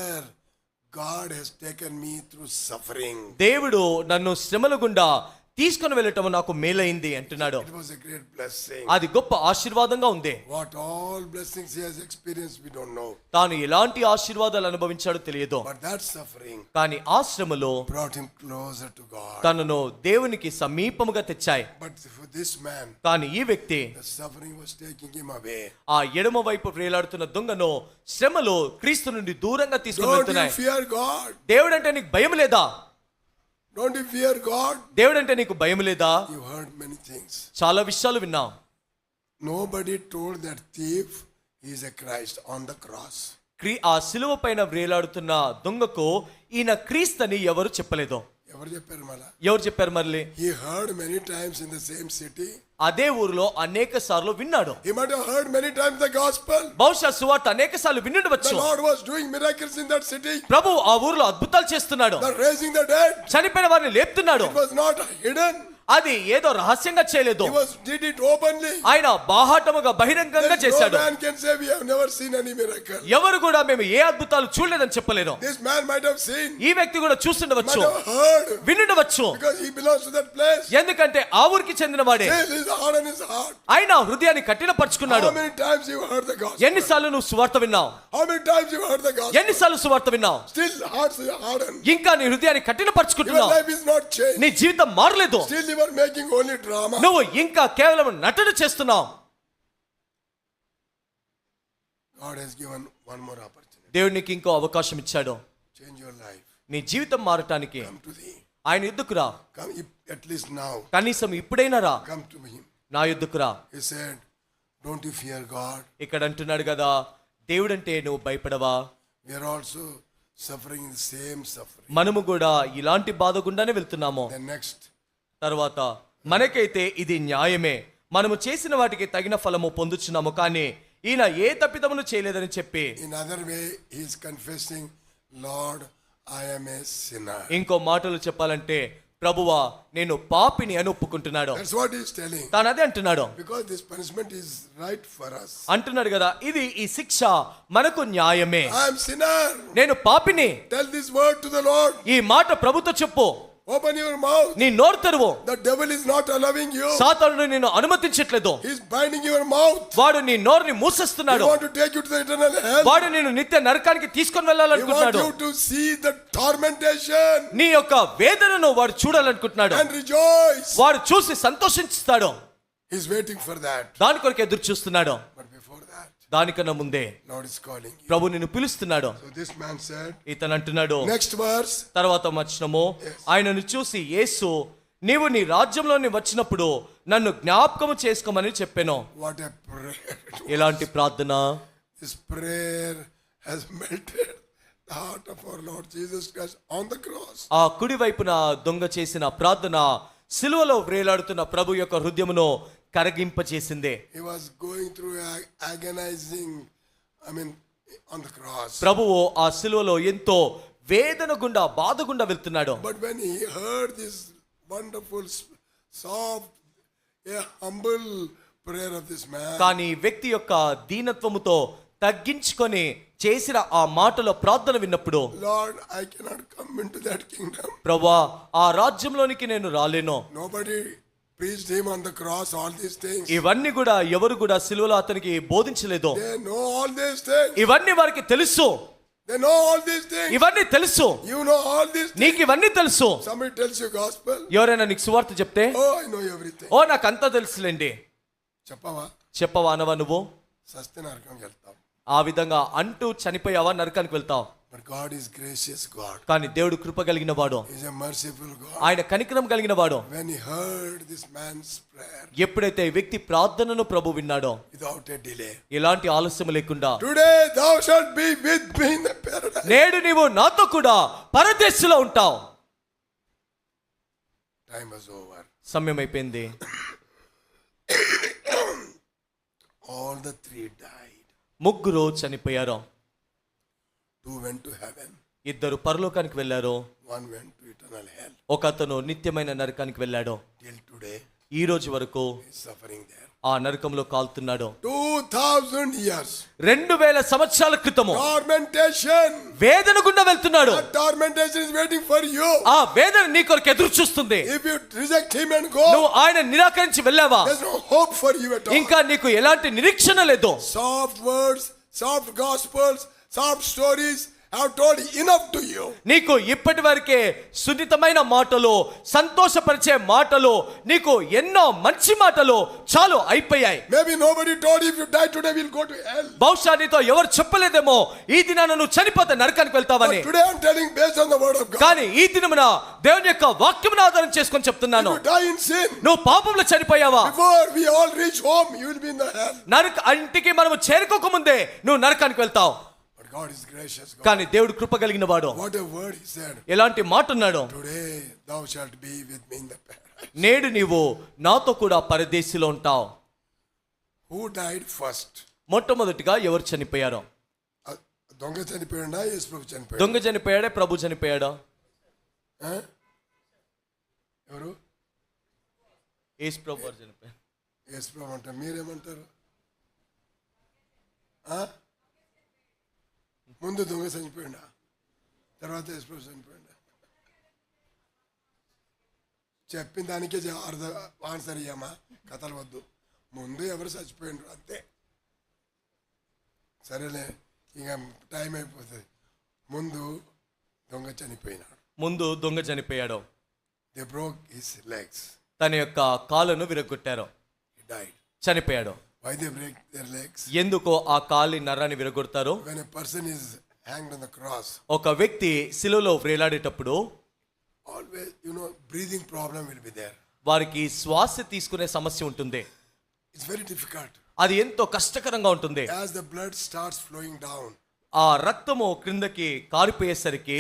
Speaker 1: God has taken me through suffering.
Speaker 2: దేవుడు నన్ను శ్రమల గుండా తీసుకుని వెళ్ళటం నాకు మేలైంది అంటున్నాడు.
Speaker 1: It was a great blessing.
Speaker 2: అది గొప్ప ఆశీర్వాదంగా ఉంది.
Speaker 1: What all blessings he has experienced we don't know.
Speaker 2: తాను ఎలాంటి ఆశీర్వాదాలు అనుభవించాడో తెలియదు.
Speaker 1: But that suffering
Speaker 2: కానీ ఆ శ్రమలో
Speaker 1: brought him closer to God.
Speaker 2: తనను దేవునికి సమీపముగా తెచ్చాయి.
Speaker 1: But for this man,
Speaker 2: కానీ ఈ వ్యక్తి
Speaker 1: the suffering was taking him away.
Speaker 2: ఆ ఎడమ వైపు వేలాడుతున్న దొంగను శ్రమలో క్రీస్తు నుండి దూరంగా తీసుకుని
Speaker 1: Don't you
Speaker 2: వెళ్తున్నాయి.
Speaker 1: fear God?
Speaker 2: దేవుడు అంటే నీకు భయం లేదా?
Speaker 1: Don't you fear God?
Speaker 2: దేవుడు అంటే నీకు భయం లేదా?
Speaker 1: You heard many things.
Speaker 2: చాలా విషయాలు విన్నాం.
Speaker 1: Nobody told that thief he is a Christ on the cross.
Speaker 2: ఆ శిలువ పైన వేలాడుతున్న దొంగకు ఈయన క్రీస్తని ఎవరు చెప్పలేదు.
Speaker 1: ఎవరు చెప్పారు మళ్ళా?
Speaker 2: ఎవరు చెప్పారు మళ్ళీ?
Speaker 1: He heard many times in the same city.
Speaker 2: అదే ఊరిలో అనేక సార్లు విన్నాడు.
Speaker 1: He might have heard many times the gospel.
Speaker 2: బహుశా సువార్త అనేక సార్లు
Speaker 1: The
Speaker 2: వినుండవచ్చు.
Speaker 1: Lord was doing miracles in that city.
Speaker 2: ప్రభు ఆ ఊరిలో అద్భుతాలు చేస్తున్నాడు.
Speaker 1: The raising the dead.
Speaker 2: చనిపోయిన వారిని లేపుతున్నాడు.
Speaker 1: It was not hidden.
Speaker 2: అది ఏదో రహస్యంగా చేయలేదు.
Speaker 1: He did it openly.
Speaker 2: ఆయన బాహాటముగా బహిరంగంగా
Speaker 1: There is
Speaker 2: చేశాడు.
Speaker 1: no man can say we have never seen any miracle.
Speaker 2: ఎవరు కూడా మేము ఏ అద్భుతాలు చూడలేదని చెప్పలేరు.
Speaker 1: This man might have seen,
Speaker 2: ఈ వ్యక్తి కూడా చూస్తుండవచ్చు,
Speaker 1: might have heard,
Speaker 2: వినుండవచ్చు.
Speaker 1: because he belongs to that place.
Speaker 2: ఎందుకంటే ఆ ఊరికి చెందిన వాడే.
Speaker 1: Still his heart and his heart.
Speaker 2: ఆయన హృదయాన్ని కఠినపరుచుకున్నాడు.
Speaker 1: How many times you heard the gospel?
Speaker 2: ఎన్నిసార్లు నువ్వు సువార్త విన్నావు?
Speaker 1: How many times you heard the gospel?
Speaker 2: ఎన్నిసార్లు సువార్త విన్నావు?
Speaker 1: Still hearts are hardened.
Speaker 2: ఇంకా నీ హృదయాన్ని
Speaker 1: Your
Speaker 2: కఠినపరుచుకుంటున్నావు.
Speaker 1: life is not changed.
Speaker 2: నీ జీవితం మారలేదు.
Speaker 1: Still you are making only drama.
Speaker 2: నువ్వు ఇంకా కేవలం నటన చేస్తున్నావు.
Speaker 1: God has given one more opportunity.
Speaker 2: దేవుడు నీకు ఇంకో అవకాశం ఇచ్చాడు.
Speaker 1: Change your life.
Speaker 2: నీ జీవితం మారటానికి
Speaker 1: Come to thee.
Speaker 2: ఆయన యుద్ధకు రా.
Speaker 1: Come at least now.
Speaker 2: కనీసం ఇప్పుడైనా రా.
Speaker 1: Come to him.
Speaker 2: నా యుద్ధకు రా.
Speaker 1: He said, don't you fear God?
Speaker 2: ఇక్కడ అంటున్నాడు కదా, దేవుడంటే నువ్వు భయపడవా?
Speaker 1: We are also suffering the same suffering.
Speaker 2: మనము కూడా ఇలాంటి బాధ గుండానే వెళ్తున్నాము.
Speaker 1: Then next,
Speaker 2: తర్వాత మనకైతే ఇది న్యాయమే, మనము చేసిన వాటికి తగిన ఫలము పొందుచున్నాము. కానీ ఈయన ఏ తప్పిదమును చేయలేదని చెప్పి
Speaker 1: in other way, he is confessing, Lord, I am a sinner.
Speaker 2: ఇంకో మాటలు చెప్పాలంటే, ప్రభువా నేను పాపిని అని ఒప్పుకుంటున్నాడు.
Speaker 1: That's what he is telling.
Speaker 2: తాను అదే అంటున్నాడు.
Speaker 1: Because this punishment is right for us.
Speaker 2: అంటున్నాడు కదా, ఇది ఈ శిక్ష మనకు న్యాయమే.
Speaker 1: I am sinner.
Speaker 2: నేను పాపిని.
Speaker 1: Tell this word to the Lord.
Speaker 2: ఈ మాట ప్రభుతో చెప్పు.
Speaker 1: Open your mouth.
Speaker 2: నీ నోరు తెరువు.
Speaker 1: The devil is not allowing you.
Speaker 2: సాతానుడు నిన్ను అనుమతించట్లేదు.
Speaker 1: He is binding your mouth.
Speaker 2: వాడు నీ నోరుని
Speaker 1: He
Speaker 2: మూసేస్తున్నాడు.
Speaker 1: want to take you to the eternal hell.
Speaker 2: వాడు నిన్ను నిత్య నరకానికి తీసుకొని
Speaker 1: He want
Speaker 2: వెళ్ళాలనుకుంటున్నాడు.
Speaker 1: you to see the tormentation
Speaker 2: నీ యొక్క వేదనను వాడు చూడాలనుకుంటున్నాడు.
Speaker 1: and rejoice.
Speaker 2: వాడు చూసి సంతోషిస్తాడు.
Speaker 1: He is waiting for that.
Speaker 2: దాని కొరకు ఎదురు చూస్తున్నాడు.
Speaker 1: But before that,
Speaker 2: దానికన్నా ముందే
Speaker 1: Lord is calling you.
Speaker 2: ప్రభు నిన్ను పిలుస్తున్నాడు.
Speaker 1: So this man said,
Speaker 2: ఇతను అంటున్నాడు,
Speaker 1: next verse,
Speaker 2: తర్వాత వచనము, ఆయనను చూసి యేసు, నీవు నీ రాజ్యంలోని వచ్చినప్పుడు నన్ను జ్ఞాపకము చేసుకోమని చెప్పాను.
Speaker 1: what a prayer.
Speaker 2: ఎలాంటి ప్రార్థన!
Speaker 1: This prayer has melted the heart of our Lord Jesus Christ on the cross.
Speaker 2: ఆ కుడి వైపున దొంగ చేసిన ప్రార్థన సిలువలో వ్రేలాడుతున్న ప్రభు యొక్క హృదయమును కరగింపచేసిందే.
Speaker 1: He was going through agonizing, on the cross.
Speaker 2: ప్రభువు ఆ సిలువలో ఎంతో వేదన గుండా బాధ గుండా వెళ్తున్నాడు.
Speaker 1: But when he heard this wonderful, soft, humble prayer of this man,
Speaker 2: కానీ వ్యక్తి యొక్క దీనత్వముతో తగ్గించుకొని చేసిన ఆ మాటలో ప్రార్థన విన్నప్పుడు,
Speaker 1: Lord, I cannot come into that kingdom.
Speaker 2: ప్రభువా ఆ రాజ్యంలోనికి నేను రాలేను.
Speaker 1: Nobody preached him on the cross all these things.
Speaker 2: ఇవన్నీ కూడా ఎవరు కూడా సిలువలో అతనికి బోధించలేదు.
Speaker 1: They know all these things.
Speaker 2: ఇవన్నీ వారికి తెలుసు.
Speaker 1: They know all these things.
Speaker 2: ఇవన్నీ తెలుసు.
Speaker 1: You know all these things.
Speaker 2: నీకు ఇవన్నీ తెలుసు.
Speaker 1: Somebody tells you gospel.
Speaker 2: ఎవరైనా నీకు సువార్త చెప్తే,
Speaker 1: Oh, I know everything.
Speaker 2: ఓ నాకు అంతా తెలుసులేండి. చెప్పవా అనవా నువ్వు?
Speaker 1: సస్తే నరకం వెళ్తాం.
Speaker 2: ఆ విధంగా అంటూ చనిపోయావా, నరకానికి వెళ్తావు.
Speaker 1: But God is gracious God.
Speaker 2: కానీ దేవుడు కృప కలిగిన వాడు,
Speaker 1: He is a merciful God.
Speaker 2: ఆయన కనికరం కలిగిన వాడు.
Speaker 1: When he heard this man's prayer,
Speaker 2: ఎప్పుడైతే ఈ వ్యక్తి ప్రార్థనను ప్రభు విన్నాడో,
Speaker 1: without a delay,
Speaker 2: ఎలాంటి ఆలస్యం లేకుండా,
Speaker 1: today thou shalt be with me in the paradise.
Speaker 2: నేడు నీవు నాతో కూడా పరదేశంలో ఉంటావు.
Speaker 1: Time was over.
Speaker 2: సమయం అయిపోయింది.
Speaker 1: All the three died.
Speaker 2: ముగ్గురు చనిపోయారు.
Speaker 1: 2 went to heaven.
Speaker 2: ఇద్దరు పరలోకానికి వెళ్ళారు.
Speaker 1: 1 went to eternal hell.
Speaker 2: ఒక అతను నిత్యమైన నరకానికి వెళ్ళాడు.
Speaker 1: Till today,
Speaker 2: ఈ రోజు వరకు
Speaker 1: he is suffering there.
Speaker 2: ఆ నరకంలో కాలుతున్నాడు.
Speaker 1: 2000 years.
Speaker 2: 2000 సంవత్సరాల క్రితము
Speaker 1: Tormentation.
Speaker 2: వేదన గుండా వెళ్తున్నాడు.
Speaker 1: That tormentation is waiting for you.
Speaker 2: ఆ వేదన నీ కొరకు ఎదురు చూస్తుంది.
Speaker 1: If you reject him and go,
Speaker 2: నువ్వు ఆయన నిరాకరించి వెళ్ళావా,
Speaker 1: there's no hope for you at all.
Speaker 2: ఇంకా నీకు ఎలాంటి నిరీక్షణ లేదు.
Speaker 1: Soft words, soft gospels, soft stories have told enough to you.
Speaker 2: నీకు ఇప్పటి వరకే సున్నితమైన మాటలు, సంతోషపరిచే మాటలు, నీకు ఎన్నో మంచి మాటలు చాలు అయిపోయాయి.
Speaker 1: Maybe nobody told you if you die today we'll go to hell.
Speaker 2: బహుశా నీతో ఎవరు చెప్పలేదేమో ఈ దినాన నువ్వు చనిపోతే నరకానికి వెళ్తావని.
Speaker 1: But today I'm telling based on the word of God.
Speaker 2: కానీ ఈ దినమున దేవుని యొక్క వాక్యమును ఆధారం చేసుకొని చెప్తున్నాను.
Speaker 1: If you die in sin,
Speaker 2: నువ్వు పాపంలో చనిపోయావా,
Speaker 1: before we all reach home, you will be in the hell.
Speaker 2: ఇంటికి మనము చేరుకోక ముందే నువ్వు నరకానికి వెళ్తావు.
Speaker 1: But But God is gracious God.
Speaker 2: కానీ దేవుడు కృప కలిగిన వాడు.
Speaker 1: What a word he said.
Speaker 2: ఎలాంటి మాట అన్నాడు?
Speaker 1: Today thou shalt be with me in the paradise.
Speaker 2: నేడు నీవు నాతో కూడా పరదేశిలో ఉంటావు.
Speaker 1: Who died first?
Speaker 2: మొట్టమొదటిగా ఎవరు చనిపోయారు?
Speaker 1: దొంగ చనిపోయాడా యేసు ప్రభు చనిపోయాడా?
Speaker 2: దొంగ చనిపోయాడా ప్రభు చనిపోయాడా?
Speaker 1: ఎవరు?
Speaker 2: యేసు ప్రభు వారు చనిపోయారు.
Speaker 1: యేసు ప్రభు అంటారు. మీరేమంటారు? ముందు దొంగ చనిపోయాడా, తర్వాత యేసు ప్రభు చనిపోయాడా? చెప్పిన దానికే ఆన్సర్ ఇయ్యమా, కథలు వద్దు. ముందు ఎవరు చచ్చిపోయినారు అంతే. సరేలే, ఇక టైం అయిపోతుంది. ముందు దొంగ చనిపోయినాడు.
Speaker 2: ముందు దొంగ చనిపోయాడు.
Speaker 1: They broke his legs.
Speaker 2: తన యొక్క కాళ్ళను విరగొట్టారు.
Speaker 1: He died.
Speaker 2: చనిపోయాడు.
Speaker 1: Why they break their legs?
Speaker 2: ఎందుకో ఆ కాలి నరాన్ని విరగొడతారు?
Speaker 1: When a person is hanged on the cross,
Speaker 2: ఒక వ్యక్తి శిలువలో వేలాడేటప్పుడు
Speaker 1: always breathing problem will be there.
Speaker 2: వారికి శ్వాస తీసుకునే సమస్య ఉంటుంది.
Speaker 1: It's very difficult.
Speaker 2: అది ఎంతో కష్టకరంగా ఉంటుంది.
Speaker 1: As the blood starts flowing down,
Speaker 2: ఆ రక్తము క్రిందకి కారిపోయేసరికి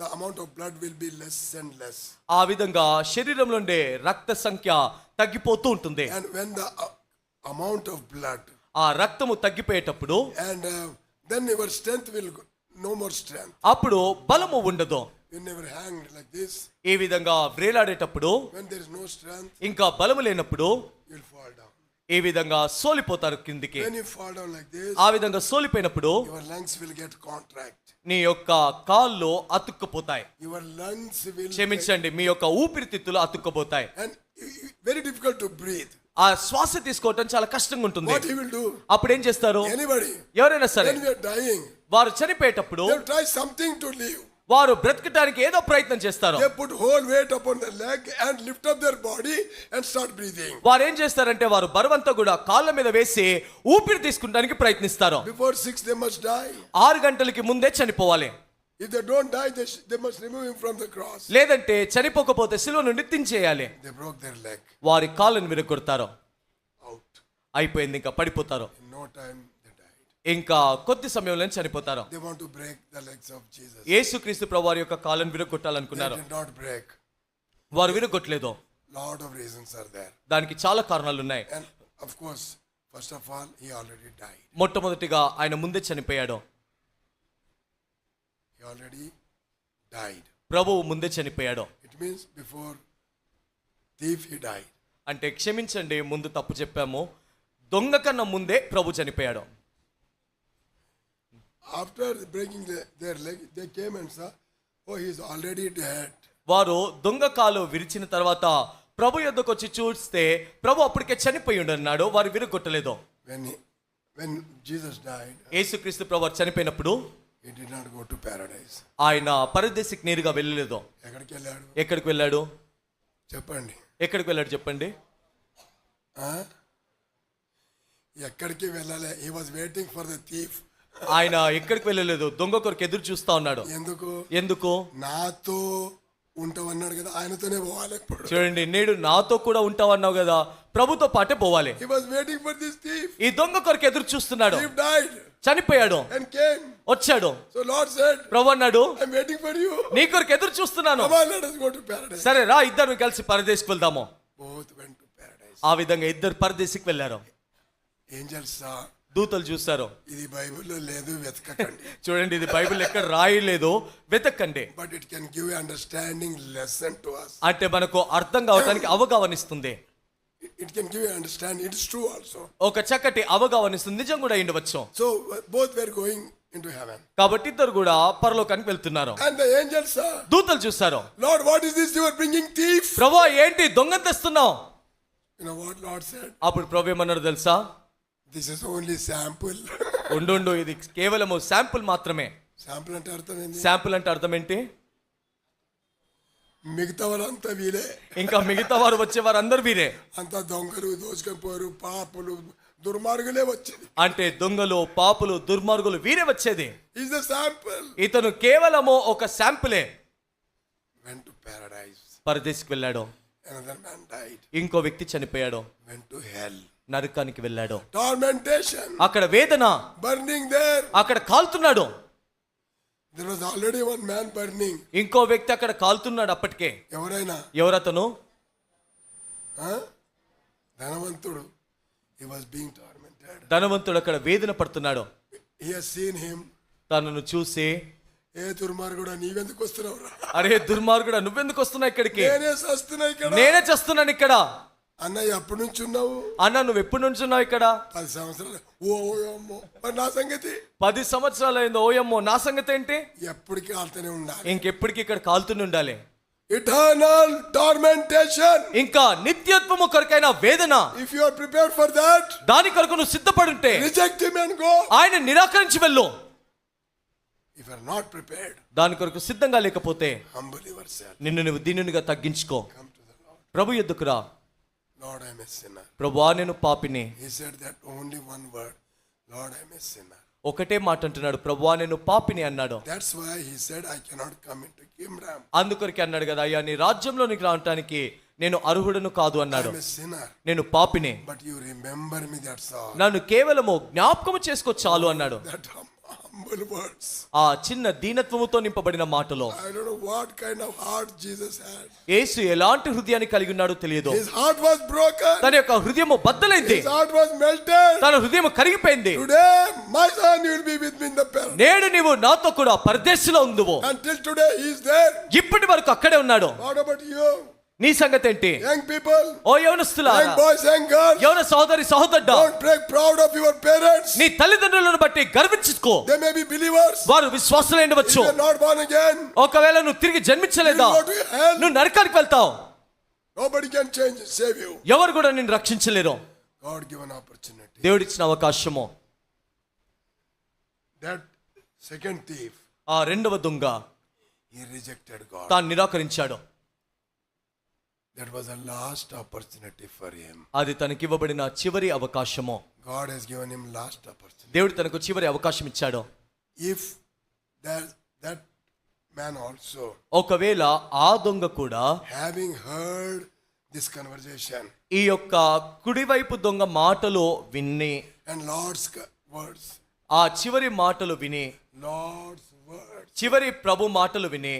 Speaker 1: the amount of blood will be less and less.
Speaker 2: ఆ విధంగా శరీరంలో ఉండే రక్త సంఖ్య తగ్గిపోతూ ఉంటుంది.
Speaker 1: And when the amount of blood,
Speaker 2: ఆ రక్తము తగ్గిపోయేటప్పుడు
Speaker 1: and then your strength will no more strength.
Speaker 2: అప్పుడు బలము ఉండదు.
Speaker 1: You never hanged like this.
Speaker 2: ఈ విధంగా వ్రేలాడేటప్పుడు
Speaker 1: When there is no strength,
Speaker 2: ఇంకా బలము లేనప్పుడు
Speaker 1: you will fall down.
Speaker 2: ఈ విధంగా సోలిపోతారు కిందికి.
Speaker 1: When you fall down like this,
Speaker 2: ఆ విధంగా సోలిపోయినప్పుడు
Speaker 1: your lungs will get contract.
Speaker 2: నీ యొక్క కాళ్ళు అతుక్కుపోతాయి.
Speaker 1: Your lungs will
Speaker 2: క్షమించండి, మీ యొక్క ఊపిరితిత్తులు అతుక్కుపోతాయి.
Speaker 1: and very difficult to breathe.
Speaker 2: ఆ శ్వాస తీసుకోవటం చాలా కష్టంగా ఉంటుంది.
Speaker 1: What he will do?
Speaker 2: అప్పుడు ఏం చేస్తారు?
Speaker 1: Anybody,
Speaker 2: ఎవరైనా సరే
Speaker 1: when we are dying,
Speaker 2: వారు చనిపోయేటప్పుడు
Speaker 1: they will try something to live.
Speaker 2: వారు బ్రతకడానికి ఏదో ప్రయత్నం చేస్తారు.
Speaker 1: They put whole weight upon the leg and lift up their body and start breathing.
Speaker 2: వారు ఏం చేస్తారంటే వారు బరువంతా కూడా కాళ్ళ మీద వేసి ఊపిరి తీసుకుంటానికి ప్రయత్నిస్తారు.
Speaker 1: Before 6 they must die.
Speaker 2: 6 గంటలకి ముందే చనిపోవాలి.
Speaker 1: If they don't die, they must remove him from the cross.
Speaker 2: లేదంటే చనిపోకపోతే సిలువ నుండి దించేయాలి.
Speaker 1: They broke their leg.
Speaker 2: వారి కాళ్ళను విరగొడతారు.
Speaker 1: Out.
Speaker 2: అయిపోయింది, ఇంకా పడిపోతారు.
Speaker 1: In no time they died.
Speaker 2: ఇంకా కొద్ది సమయంలో చనిపోతారు.
Speaker 1: They want to break the legs of Jesus.
Speaker 2: యేసుక్రీస్తు ప్రభువారి యొక్క కాళ్ళను విరగొట్టాలనుకున్నారు.
Speaker 1: They did not break.
Speaker 2: వారు విరగొట్టలేదు.
Speaker 1: Lot of reasons are there.
Speaker 2: దానికి చాలా కారణాలు ఉన్నాయి.
Speaker 1: And of course, first of all, he already died.
Speaker 2: మొట్టమొదటిగా ఆయన ముందే చనిపోయాడు.
Speaker 1: He already died.
Speaker 2: ప్రభువు ముందే చనిపోయాడు.
Speaker 1: It means before thief he died.
Speaker 2: అంటే క్షమించండి, ముందు తప్పు చెప్పాము. దొంగ కన్నా ముందే ప్రభు చనిపోయాడు.
Speaker 1: After breaking their leg, they came and saw, oh, he is already dead.
Speaker 2: వారు దొంగ కాలు విరిచిన తర్వాత ప్రభు యొద్దకు వచ్చి చూస్తే ప్రభు అప్పటికే చనిపోయి ఉండన్నాడు. వారు విరగొట్టలేదు.
Speaker 1: When Jesus died,
Speaker 2: యేసుక్రీస్తు ప్రభు చనిపోయినప్పుడు
Speaker 1: he did not go to paradise.
Speaker 2: ఆయన పరదేశికి నేరుగా వెళ్ళలేదు.
Speaker 1: ఎక్కడికి వెళ్ళాడు?
Speaker 2: ఎక్కడికి వెళ్ళాడు
Speaker 1: చెప్పండి.
Speaker 2: ఎక్కడికి వెళ్ళాడు చెప్పండి.
Speaker 1: ఎక్కడికి వెళ్ళాలి? he was waiting for the thief.
Speaker 2: ఆయన ఎక్కడికి వెళ్ళలేదు, దొంగ కొరకు ఎదురు చూస్తా ఉన్నాడు. ఎందుకు?
Speaker 1: నాతో ఉంటావన్నాడు కదా, ఆయనతోనే పోవాలి.
Speaker 2: చూడండి, నేడు నాతో కూడా ఉంటావన్నావు కదా, ప్రభుతో పాటే పోవాలి.
Speaker 1: he was waiting for this thief.
Speaker 2: ఈ దొంగ కొరకు ఎదురు చూస్తున్నాడు.
Speaker 1: thief died.
Speaker 2: చనిపోయాడు
Speaker 1: and came.
Speaker 2: వచ్చాడు.
Speaker 1: so Lord said,
Speaker 2: ప్రభు అన్నాడు,
Speaker 1: I'm waiting for you.
Speaker 2: నీ కొరకు ఎదురు చూస్తున్నాను.
Speaker 1: come on, let us go to paradise.
Speaker 2: సరే రా, ఇద్దరు కలిసి పరదేశికి వెళ్దాము.
Speaker 1: both went to paradise.
Speaker 2: ఆ విధంగా ఇద్దరు పరదేశికి వెళ్ళారు.
Speaker 1: angels saw.
Speaker 2: దూతలు చూస్తారు.
Speaker 1: ఇది బైబిల్లో లేదు, వెతకండి.
Speaker 2: చూడండి, ఇది బైబిల్ ఎక్కడ రాయలేదు, వెతకండి.
Speaker 1: But it can give understanding lesson to us.
Speaker 2: అంటే మనకు అర్థం కావడానికి అవగాహనిస్తుంది.
Speaker 1: It can give understanding. It is true also.
Speaker 2: ఒక చక్కటి అవగాహనిస్తుంది, నిజం కూడా ఉండవచ్చు.
Speaker 1: So both were going into heaven.
Speaker 2: కాబట్టి ఇద్దరు కూడా పరలోకానికి వెళ్తున్నారు.
Speaker 1: అండ్ ద ఏంజెల్స్
Speaker 2: దూతలు చూస్తారు.
Speaker 1: Lord, what is this you are bringing thief?
Speaker 2: ప్రభువా, ఏంటి దొంగ తెస్తున్నావు?
Speaker 1: You know what Lord said?
Speaker 2: అప్పుడు ప్రభు ఏమన్నాడు తెలుసా?
Speaker 1: This is only sample.
Speaker 2: ఉండు, ఇది కేవలము శాంపుల్ మాత్రమే.
Speaker 1: శాంపుల్ అంటే అర్థం ఏంటి?
Speaker 2: శాంపుల్ అంటే అర్థం ఏంటి?
Speaker 1: మిగతా వారంతా వీరే.
Speaker 2: ఇంకా మిగతా వారు వచ్చే వారు అందరు వీరే.
Speaker 1: అంతా దొంగలు, దోచుకపోరు, పాపులు, దుర్మార్గులే వచ్చేది.
Speaker 2: అంటే దొంగలు, పాపులు, దుర్మార్గులు వీరే వచ్చేది.
Speaker 1: Is the sample.
Speaker 2: ఇతను కేవలము ఒక శాంపులే.
Speaker 1: Went to paradise.
Speaker 2: పరదేశికి వెళ్ళాడు.
Speaker 1: another man died.
Speaker 2: ఇంకో వ్యక్తి చనిపోయాడు.
Speaker 1: went to hell.
Speaker 2: నరకానికి వెళ్ళాడు.
Speaker 1: tormentation,
Speaker 2: అక్కడ వేదన,
Speaker 1: burning there.
Speaker 2: అక్కడ కాలుతున్నాడు.
Speaker 1: There was already one man burning.
Speaker 2: ఇంకో వ్యక్తి అక్కడ కాలుతున్నాడు అప్పటికే.
Speaker 1: ఎవరైనా
Speaker 2: ఎవరతను?
Speaker 1: ధనవంతుడు. He was being tormented.
Speaker 2: ధనవంతుడు అక్కడ వేదన పడుతున్నాడు.
Speaker 1: He has seen him.
Speaker 2: తనను చూసి,
Speaker 1: ఏ దుర్మార్గుడా నీవెందుకు వస్తున్నావురా?
Speaker 2: అరే దుర్మార్గుడా నువ్వెందుకు వస్తున్నావు ఇక్కడికి?
Speaker 1: నేనే చస్తున్నా ఇక్కడ.
Speaker 2: నేనే చేస్తున్నాను ఇక్కడ.
Speaker 1: అన్నయ్య ఎప్పటి నుంచి ఉన్నావు?
Speaker 2: అన్న నువ్వు ఎప్పటి నుంచి ఉన్నావు ఇక్కడ?
Speaker 1: 10 సంవత్సరాలు. ఓ అమ్మో, మరి నా సంగతి?
Speaker 2: 10 సంవత్సరాలు అయింది. ఓయమ్మో, నా సంగతి ఏంటి?
Speaker 1: ఎప్పటికీ ఆడుతూనే ఉండాలి.
Speaker 2: ఇంకెప్పటికీ ఇక్కడ కాలుతూనే ఉండాలి.
Speaker 1: Eternal tormentation.
Speaker 2: ఇంకా నిత్యత్వము కొరకైన వేదన.
Speaker 1: If you are prepared for that,
Speaker 2: దాని కొరకు నువ్వు సిద్ధపడుంటే
Speaker 1: reject him and go.
Speaker 2: ఆయన నిరాకరించి వెళ్ళు.
Speaker 1: If you are not prepared,
Speaker 2: దాని కొరకు సిద్ధంగా లేకపోతే
Speaker 1: humble yourself.
Speaker 2: నిన్ను నువ్వు దీనునిగా తగ్గించుకో.
Speaker 1: Come to the Lord.
Speaker 2: ప్రభు యొద్దకు రా.
Speaker 1: Lord, I am a sinner.
Speaker 2: ప్రభువా నేను పాపిని.
Speaker 1: He said that only one word. Lord, I am a sinner.
Speaker 2: ఒకటే మాట అంటున్నాడు, ప్రభువా నేను పాపిని అన్నాడు.
Speaker 1: That's why he said I cannot come into kingdom.
Speaker 2: అందుకొరకే అన్నాడు కదా, అయ్యా నీ రాజ్యంలోనికి రావటానికి నేను అర్హుడను కాదు
Speaker 1: I
Speaker 2: అన్నాడు.
Speaker 1: am a sinner.
Speaker 2: నేను పాపిని,
Speaker 1: But you remember me, that's all.
Speaker 2: నన్ను కేవలము జ్ఞాపకము చేసుకో చాలు అన్నాడు.
Speaker 1: That humble words.
Speaker 2: ఆ చిన్న దీనత్వముతో నింపబడిన మాటలో
Speaker 1: I don't know what kind of heart Jesus had.
Speaker 2: యేసు ఎలాంటి హృదయాన్ని కలిగి ఉన్నాడో తెలియదు.
Speaker 1: His heart was broken.
Speaker 2: తన యొక్క హృదయము బద్దలైంది.
Speaker 1: His heart was melted.
Speaker 2: తన హృదయం కరిగిపోయింది.
Speaker 1: Today, my son, you will be with me in the paradise.
Speaker 2: నేడు నీవు నాతో కూడా పరదేశంలో ఉందువు.
Speaker 1: Until today, he is there.
Speaker 2: ఇప్పటి వరకు అక్కడే ఉన్నాడు.
Speaker 1: What about you?
Speaker 2: నీ సంగతి ఏంటి?
Speaker 1: Young people,
Speaker 2: oh యవనస్తులారా,
Speaker 1: young boys and girls,
Speaker 2: యవన సహోదరి సహోదరుడా,
Speaker 1: don't break proud of your parents.
Speaker 2: నీ తల్లిదండ్రులను బట్టి గర్వించుకో.
Speaker 1: They may be believers.
Speaker 2: వారు విశ్వాసులై
Speaker 1: If
Speaker 2: ఉండవచ్చు.
Speaker 1: you are not born again,
Speaker 2: ఒకవేళ నువ్వు తిరిగి జన్మించలేదా,
Speaker 1: you go to hell.
Speaker 2: నువ్వు నరకానికి వెళ్తావు.
Speaker 1: Nobody can change, save you.
Speaker 2: ఎవరు కూడా నిన్ను రక్షించలేరు.
Speaker 1: God given opportunity.
Speaker 2: దేవుడిచ్చిన అవకాశము.
Speaker 1: That second thief,
Speaker 2: ఆ రెండవ దొంగ
Speaker 1: he rejected God.
Speaker 2: తాను నిరాకరించాడు.
Speaker 1: That was the last opportunity for him.
Speaker 2: అది తనకివ్వబడిన చివరి అవకాశము.
Speaker 1: God has given him last opportunity.
Speaker 2: దేవుడు తనకు చివరి అవకాశం ఇచ్చాడు.
Speaker 1: If that man also,
Speaker 2: ఒకవేళ ఆ దొంగ కూడా
Speaker 1: having heard this conversation
Speaker 2: ఈ యొక్క కుడివైపు దొంగ మాటలు విని,
Speaker 1: and Lord's words,
Speaker 2: ఆ చివరి మాటలు విని,
Speaker 1: Lord's words,
Speaker 2: చివరి ప్రభు మాటలు విని,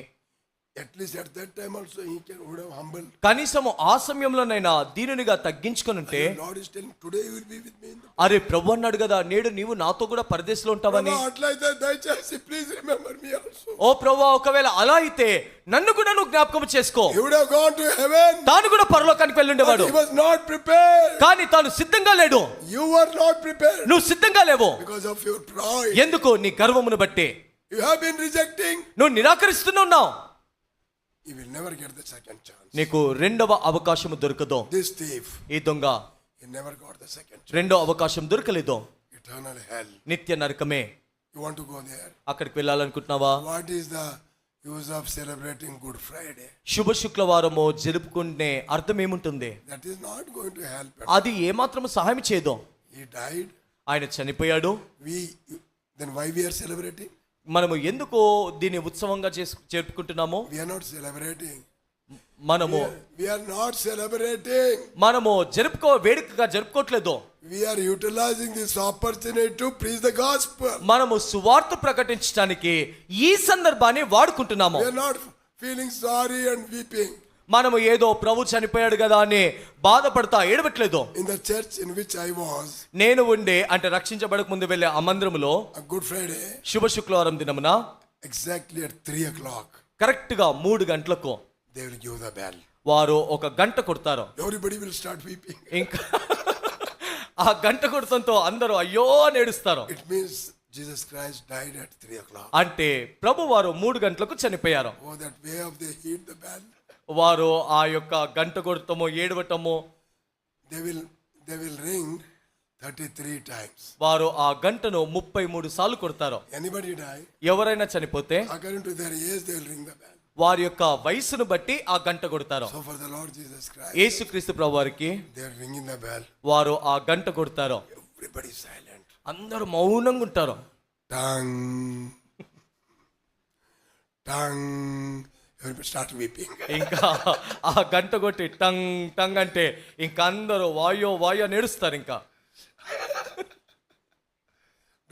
Speaker 1: at least at that time also he would have humbled.
Speaker 2: కనీసము ఆ సమయంలోనైనా దీనునిగా తగ్గించుకొని ఉంటే,
Speaker 1: Lord is telling, today you will be with me in the
Speaker 2: అరే ప్రభు అన్నాడు కదా, నేడు నీవు నాతో కూడా పరదేశంలో ఉంటావని.
Speaker 1: అట్లయితే దయచేసి please remember me also.
Speaker 2: ఓ ప్రభువా, ఒకవేళ అలా అయితే నన్ను కూడా నువ్వు జ్ఞాపకం చేసుకో.
Speaker 1: He would have gone to heaven.
Speaker 2: తాను కూడా పరలోకానికి వెళ్ళుండేవాడు.
Speaker 1: He was not prepared.
Speaker 2: కానీ తాను సిద్ధంగా లేడు.
Speaker 1: You were not prepared
Speaker 2: నువ్వు సిద్ధంగా లేవు.
Speaker 1: because of your pride.
Speaker 2: ఎందుకు? నీ గర్వమును బట్టి
Speaker 1: You have been rejecting.
Speaker 2: నువ్వు నిరాకరిస్తున్నావు.
Speaker 1: You will never get the second chance.
Speaker 2: నీకు రెండవ అవకాశం దొరకదు.
Speaker 1: This thief,
Speaker 2: ఈ దొంగ
Speaker 1: he never got the second chance.
Speaker 2: రెండో అవకాశం దొరకలేదు.
Speaker 1: Eternal hell.
Speaker 2: నిత్య నరకమే.
Speaker 1: You want to go there?
Speaker 2: అక్కడికి వెళ్ళాలనుకుంటున్నావా?
Speaker 1: What is the use of celebrating Good Friday?
Speaker 2: శుభ శుక్రవారము జరుపుకునే అర్థం ఏముంటుంది?
Speaker 1: That is not going to help.
Speaker 2: అది ఏమాత్రము సహాయం చేయదు.
Speaker 1: He died.
Speaker 2: ఆయన చనిపోయాడు.
Speaker 1: Then why we are celebrating?
Speaker 2: మనము ఎందుకు దీన్ని ఉత్సవంగా జరుపుకుంటున్నాము?
Speaker 1: We are not celebrating.
Speaker 2: మనము
Speaker 1: We are not celebrating.
Speaker 2: వేడుకగా జరుపుకోవట్లేదు.
Speaker 1: We are utilizing this opportunity to preach the gospel.
Speaker 2: మనము సువార్త ప్రకటించడానికి ఈ సందర్భాన్ని వాడుకుంటున్నాము.
Speaker 1: We are not feeling sorry and weeping.
Speaker 2: మనము ఏదో ప్రభు చనిపోయాడు కదా అని బాధపడతా ఏడవట్లేదు.
Speaker 1: In the church in which I was,
Speaker 2: నేను ఉండే అంటే రక్షించబడక ముందు వెళ్ళే ఆ మందిరములో
Speaker 1: on Good Friday,
Speaker 2: శుభ శుక్రవారం దినమున
Speaker 1: exactly at 3 o'clock,
Speaker 2: కరెక్ట్ గా 3 గంటలకు
Speaker 1: they will give the bell.
Speaker 2: వారు ఒక గంట కొడతారు.
Speaker 1: Everybody will start weeping.
Speaker 2: ఇంకా ఆ గంట కొడతంతో అందరూ అయ్యో నేడుస్తారు.
Speaker 1: It means Jesus Christ died at 3 o'clock.
Speaker 2: అంటే ప్రభు వారు 3 గంటలకు చనిపోయారు.
Speaker 1: Oh, that way of they heed the bell.
Speaker 2: వారు ఆ యొక్క గంట కొడతామో ఏడవటము,
Speaker 1: They will ring 33 times.
Speaker 2: వారు ఆ గంటను 33 సార్లు కొడతారు.
Speaker 1: Anybody die?
Speaker 2: ఎవరైనా చనిపోతే
Speaker 1: According to their age, they will ring the bell.
Speaker 2: వారి యొక్క వయసును బట్టి ఆ గంట కొడతారు.
Speaker 1: So for the Lord Jesus Christ,
Speaker 2: యేసుక్రీస్తు ప్రభు వారికి
Speaker 1: they are ringing the bell.
Speaker 2: వారు ఆ గంట కొడతారు.
Speaker 1: Everybody silent.
Speaker 2: అందరూ మౌనంగా ఉంటారు.
Speaker 1: Tang, tang. Everybody start weeping.
Speaker 2: ఇంకా ఆ గంట కొట్టి టంగ్ టంగ్ అంటే ఇంకా అందరూ వాయో వాయో నేడుస్తారు. ఇంకా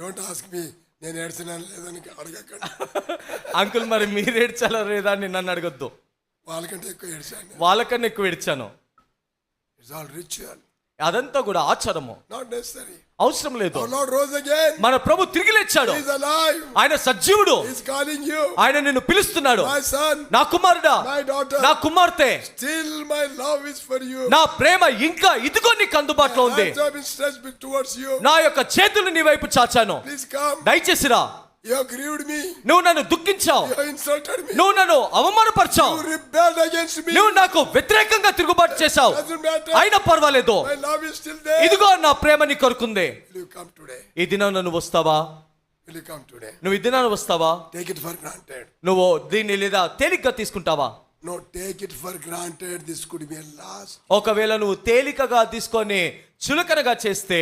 Speaker 1: Don't ask me. నేను ఏడ్చినాను లేదని అడగకండి.
Speaker 2: అంకుల్ మరి మీరు ఏడ్చాలా లేదా అని నన్ను అడగొద్దు.
Speaker 1: వాళ్ళకంటే ఎక్కువ ఏడ్చాను.
Speaker 2: వాళ్ళకన్నా ఎక్కువ ఏడ్చాను.
Speaker 1: It's all ritual.
Speaker 2: అదంతా కూడా ఆచారము,
Speaker 1: Not necessary.
Speaker 2: అవసరం లేదు.
Speaker 1: Our Lord rose again.
Speaker 2: మన ప్రభు తిరిగి లేచాడు.
Speaker 1: He is alive.
Speaker 2: ఆయన సజీవుడు.
Speaker 1: He is calling you.
Speaker 2: ఆయన నిన్ను పిలుస్తున్నాడు.
Speaker 1: My son,
Speaker 2: నా కుమారుడా,
Speaker 1: my daughter.
Speaker 2: నా కుమార్తె,
Speaker 1: Still my love is for you.
Speaker 2: నా ప్రేమ ఇంకా ఇదిగో నీకు అందుబాటులో ఉంది.
Speaker 1: Hands have been stretched towards you.
Speaker 2: నా యొక్క చేతులు నీ వైపు చాచాను.
Speaker 1: Please come.
Speaker 2: దయచేసి రా.
Speaker 1: You have grieved me.
Speaker 2: నువ్వు నన్ను దుఃఖించావు.
Speaker 1: You have insulted me.
Speaker 2: నువ్వు నన్ను అవమానపరిచావు.
Speaker 1: You rebelled against me.
Speaker 2: నువ్వు నాకు వ్యతిరేకంగా తిరుగుబాటు చేశావు.
Speaker 1: Doesn't matter.
Speaker 2: అయినా పర్వాలేదు.
Speaker 1: My love is still there.
Speaker 2: ఇదిగో నా ప్రేమ నీ కొరకుంది.
Speaker 1: Will you come today?
Speaker 2: ఈ దినం నువ్వు వస్తావా?
Speaker 1: Will you come today?
Speaker 2: నువ్వు ఈ దినాన్ని వస్తావా?
Speaker 1: Take it for granted.
Speaker 2: నువ్వు దీన్ని లేదా తేలిగ్గా తీసుకుంటావా?
Speaker 1: No, take it for granted. This could be a last.
Speaker 2: ఒకవేళ నువ్వు తేలికగా తీసుకొని చులకనగా చేస్తే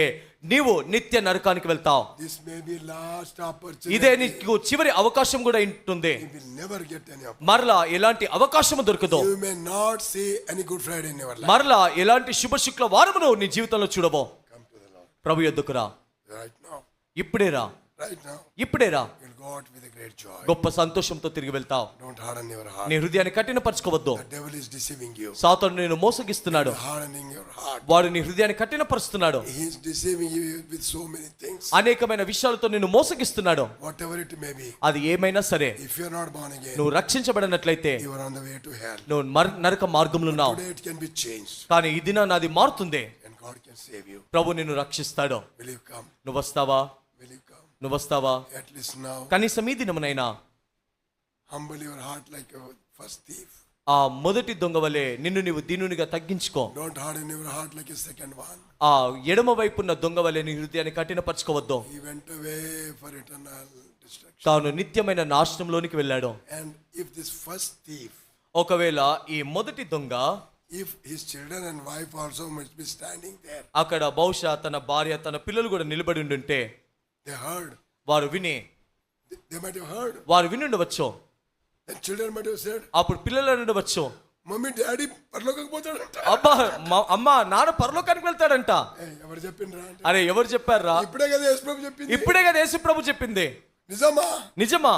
Speaker 2: నీవు నిత్య నరకానికి వెళ్తావు.
Speaker 1: This may be last opportunity.
Speaker 2: ఇదే నీకు చివరి అవకాశం కూడా ఉంటుంది.
Speaker 1: You will never get any opportunity.
Speaker 2: మరలా ఎలాంటి అవకాశం దొరకదు.
Speaker 1: You may not see any Good Friday in your life.
Speaker 2: మరలా ఎలాంటి శుభ శుక్ల వారమును నీ జీవితంలో చూడబో.
Speaker 1: Come to the Lord.
Speaker 2: ప్రభు యొద్దకు రా.
Speaker 1: Right now.
Speaker 2: ఇప్పుడే రా.
Speaker 1: Right now.
Speaker 2: ఇప్పుడే రా.
Speaker 1: You'll go out with a great joy.
Speaker 2: గొప్ప సంతోషంతో తిరిగి వెళ్తావు.
Speaker 1: Don't harden your heart.
Speaker 2: నీ హృదయాన్ని కఠినపరచుకోవద్దు.
Speaker 1: The devil is deceiving you.
Speaker 2: సాతాను నిన్ను మోసగిస్తున్నాడు.
Speaker 1: Hardening your heart.
Speaker 2: వాడు నీ హృదయాన్ని కఠినపరుస్తున్నాడు.
Speaker 1: He is deceiving you with so many things.
Speaker 2: అనేకమైన విషయాలతో నిన్ను మోసగిస్తున్నాడు.
Speaker 1: Whatever it may be.
Speaker 2: అది ఏమైనా సరే,
Speaker 1: If you are not born again,
Speaker 2: నువ్వు రక్షించబడినట్లయితే
Speaker 1: you are on the way to hell.
Speaker 2: నువ్వు నరక మార్గంలో ఉన్నావు.
Speaker 1: Today it can be changed.
Speaker 2: కానీ ఈ దినాన అది మారుతుంది.
Speaker 1: And God can save you.
Speaker 2: ప్రభు నిన్ను రక్షిస్తాడు.
Speaker 1: Will you come?
Speaker 2: నువ్వు వస్తావా?
Speaker 1: Will you come?
Speaker 2: నువ్వు వస్తావా?
Speaker 1: At least now.
Speaker 2: కనీసం ఈ దినమునైనా
Speaker 1: Humble your heart like a first thief.
Speaker 2: ఆ మొదటి దొంగ వలె నిన్ను నీవు దీనునిగా తగ్గించుకో.
Speaker 1: Don't harden your heart like a second one.
Speaker 2: ఆ ఎడమ వైపున్న దొంగ వలె నీ హృదయాన్ని కఠినపరచుకోవద్దు.
Speaker 1: He went away for eternal destruction.
Speaker 2: తాను నిత్యమైన నాశనంలోనికి వెళ్ళాడు.
Speaker 1: And if this first thief,
Speaker 2: ఒకవేళ ఈ మొదటి దొంగ,
Speaker 1: if his children and wife also must be standing there,
Speaker 2: అక్కడ బహుశా తన భార్య తన పిల్లలు కూడా నిలబడి ఉండుంటే,
Speaker 1: they heard.
Speaker 2: వారు విని,
Speaker 1: They might have heard.
Speaker 2: వారు విని ఉండవచ్చు.
Speaker 1: The children might have said,
Speaker 2: అప్పుడు పిల్లలు ఉండవచ్చు,
Speaker 1: మమ్మీ డాడీ పరలోకం పోతాడంట.
Speaker 2: అబ్బా అమ్మ నాన్న పరలోకానికి వెళ్తాడంట.
Speaker 1: ఎవరు చెప్పిండ్రా అంటే,
Speaker 2: అరే ఎవరు చెప్పారా?
Speaker 1: ఇప్పుడే కదా యేసు ప్రభు చెప్పింది.
Speaker 2: ఇప్పుడే కదా యేసు ప్రభు చెప్పింది.
Speaker 1: నిజమా?
Speaker 2: నిజమా?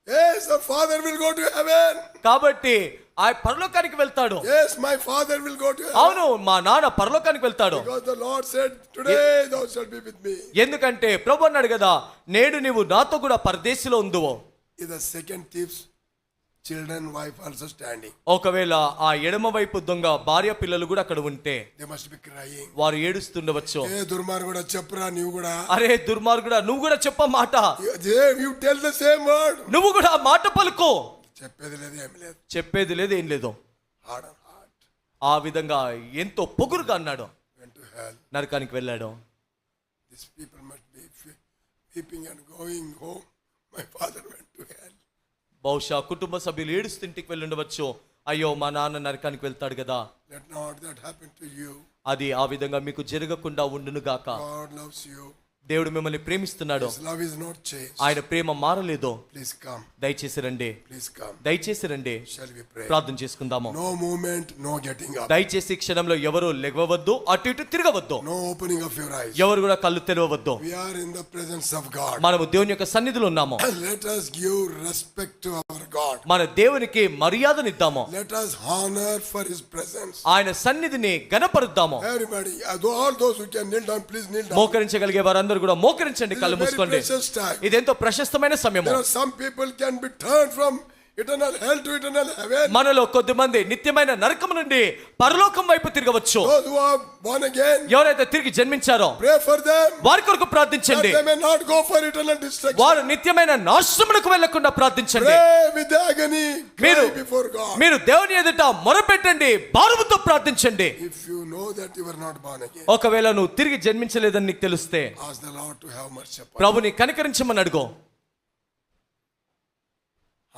Speaker 1: Yes, the father will go to heaven.
Speaker 2: కాబట్టి ఆ పరలోకానికి వెళ్తాడు.
Speaker 1: Yes, my father will go to heaven.
Speaker 2: అవును, మా నాన్న పరలోకానికి వెళ్తాడు.
Speaker 1: Because the Lord said, today thou shalt be with me.
Speaker 2: ఎందుకంటే ప్రభు అన్నాడు కదా, నేడు నీవు నాతో కూడా పరదేశిలో ఉందువు.
Speaker 1: Is the second thief's children, wife also standing.
Speaker 2: ఒకవేళ ఆ ఎడమ వైపు దొంగ భార్య పిల్లలు కూడా అక్కడ ఉంటే
Speaker 1: They must be crying.
Speaker 2: వారు ఏడుస్తుండవచ్చు.
Speaker 1: ఏ దుర్మార్గుడా చెప్పురా నీవు కూడా.
Speaker 2: అరే దుర్మార్గుడా, నువ్వు కూడా చెప్ప మాట.
Speaker 1: You tell the same word.
Speaker 2: నువ్వు కూడా ఆ మాట పలుకో.
Speaker 1: చెప్పేది లేదు ఏం లేదు.
Speaker 2: చెప్పేది లేదు ఏం లేదు.
Speaker 1: Hard on heart.
Speaker 2: ఆ విధంగా ఎంతో పొగురుగా అన్నాడు.
Speaker 1: Went to hell.
Speaker 2: నరకానికి వెళ్ళాడు.
Speaker 1: These people must be weeping and going home. My father went to hell.
Speaker 2: బహుశా కుటుంబ సభ్యులు ఏడుస్తూ ఇంటికి వెళ్ళి ఉండవచ్చు. అయ్యో మా నాన్న నరకానికి వెళ్తాడు కదా.
Speaker 1: Let not that happen to you.
Speaker 2: అది ఆ విధంగా మీకు జరగకుండా ఉండును గాక.
Speaker 1: God loves you.
Speaker 2: దేవుడు మిమ్మల్ని ప్రేమిస్తున్నాడు.
Speaker 1: His love is not changed.
Speaker 2: ఆయన ప్రేమ మారలేదు.
Speaker 1: Please come.
Speaker 2: దయచేసి రండి.
Speaker 1: Please come.
Speaker 2: దయచేసి రండి.
Speaker 1: Shall we pray?
Speaker 2: ప్రార్థన చేసుకుందాము.
Speaker 1: No movement, no getting up.
Speaker 2: దయచేసి క్షణంలో ఎవరు లెగవద్దు, అటు ఇటు తిరగవద్దు.
Speaker 1: No opening of your eyes.
Speaker 2: ఎవరు కూడా కళ్ళు తెరవద్దు.
Speaker 1: We are in the presence of God.
Speaker 2: మనము దేవుని యొక్క సన్నిధిలో ఉన్నాము.
Speaker 1: Let us give respect to our God.
Speaker 2: మన దేవునికి మర్యాదనిద్దాము.
Speaker 1: Let us honor for his presence.
Speaker 2: ఆయన సన్నిధిని ఘనపరుద్దాము.
Speaker 1: Everybody, all those who can kneel down, please kneel down.
Speaker 2: మోకరించగలిగే వారందరూ కూడా మోకరించండి,
Speaker 1: This is
Speaker 2: కళ్ళు
Speaker 1: a very
Speaker 2: మూసుకోండి.
Speaker 1: precious time.
Speaker 2: ఇదెంతో ప్రశస్తమైన సమయము.
Speaker 1: There are some people can be turned from eternal hell to eternal heaven.
Speaker 2: మనలో కొద్దిమంది నిత్యమైన నరకం నుండి పరలోకం వైపు తిరగవచ్చు.
Speaker 1: Those who are born again,
Speaker 2: ఎవరైతే తిరిగి జన్మించారో
Speaker 1: pray for them.
Speaker 2: వారి కొరకు
Speaker 1: That
Speaker 2: ప్రార్థించండి.
Speaker 1: they may not go for eternal destruction.
Speaker 2: వారు నిత్యమైన నాశనమునకు వెళ్లకుండా ప్రార్థించండి.
Speaker 1: Pray with agony. Cry
Speaker 2: మీరు
Speaker 1: before God.
Speaker 2: మీరు దేవుని ఎదుట మొరపెట్టండి, భారముతో ప్రార్థించండి.
Speaker 1: If you know that you were not born again,
Speaker 2: ఒకవేళ నువ్వు తిరిగి జన్మించలేదని నీకు తెలిస్తే
Speaker 1: ask the Lord to have mercy upon you.
Speaker 2: ప్రభుని కనికరించమని అడుగు.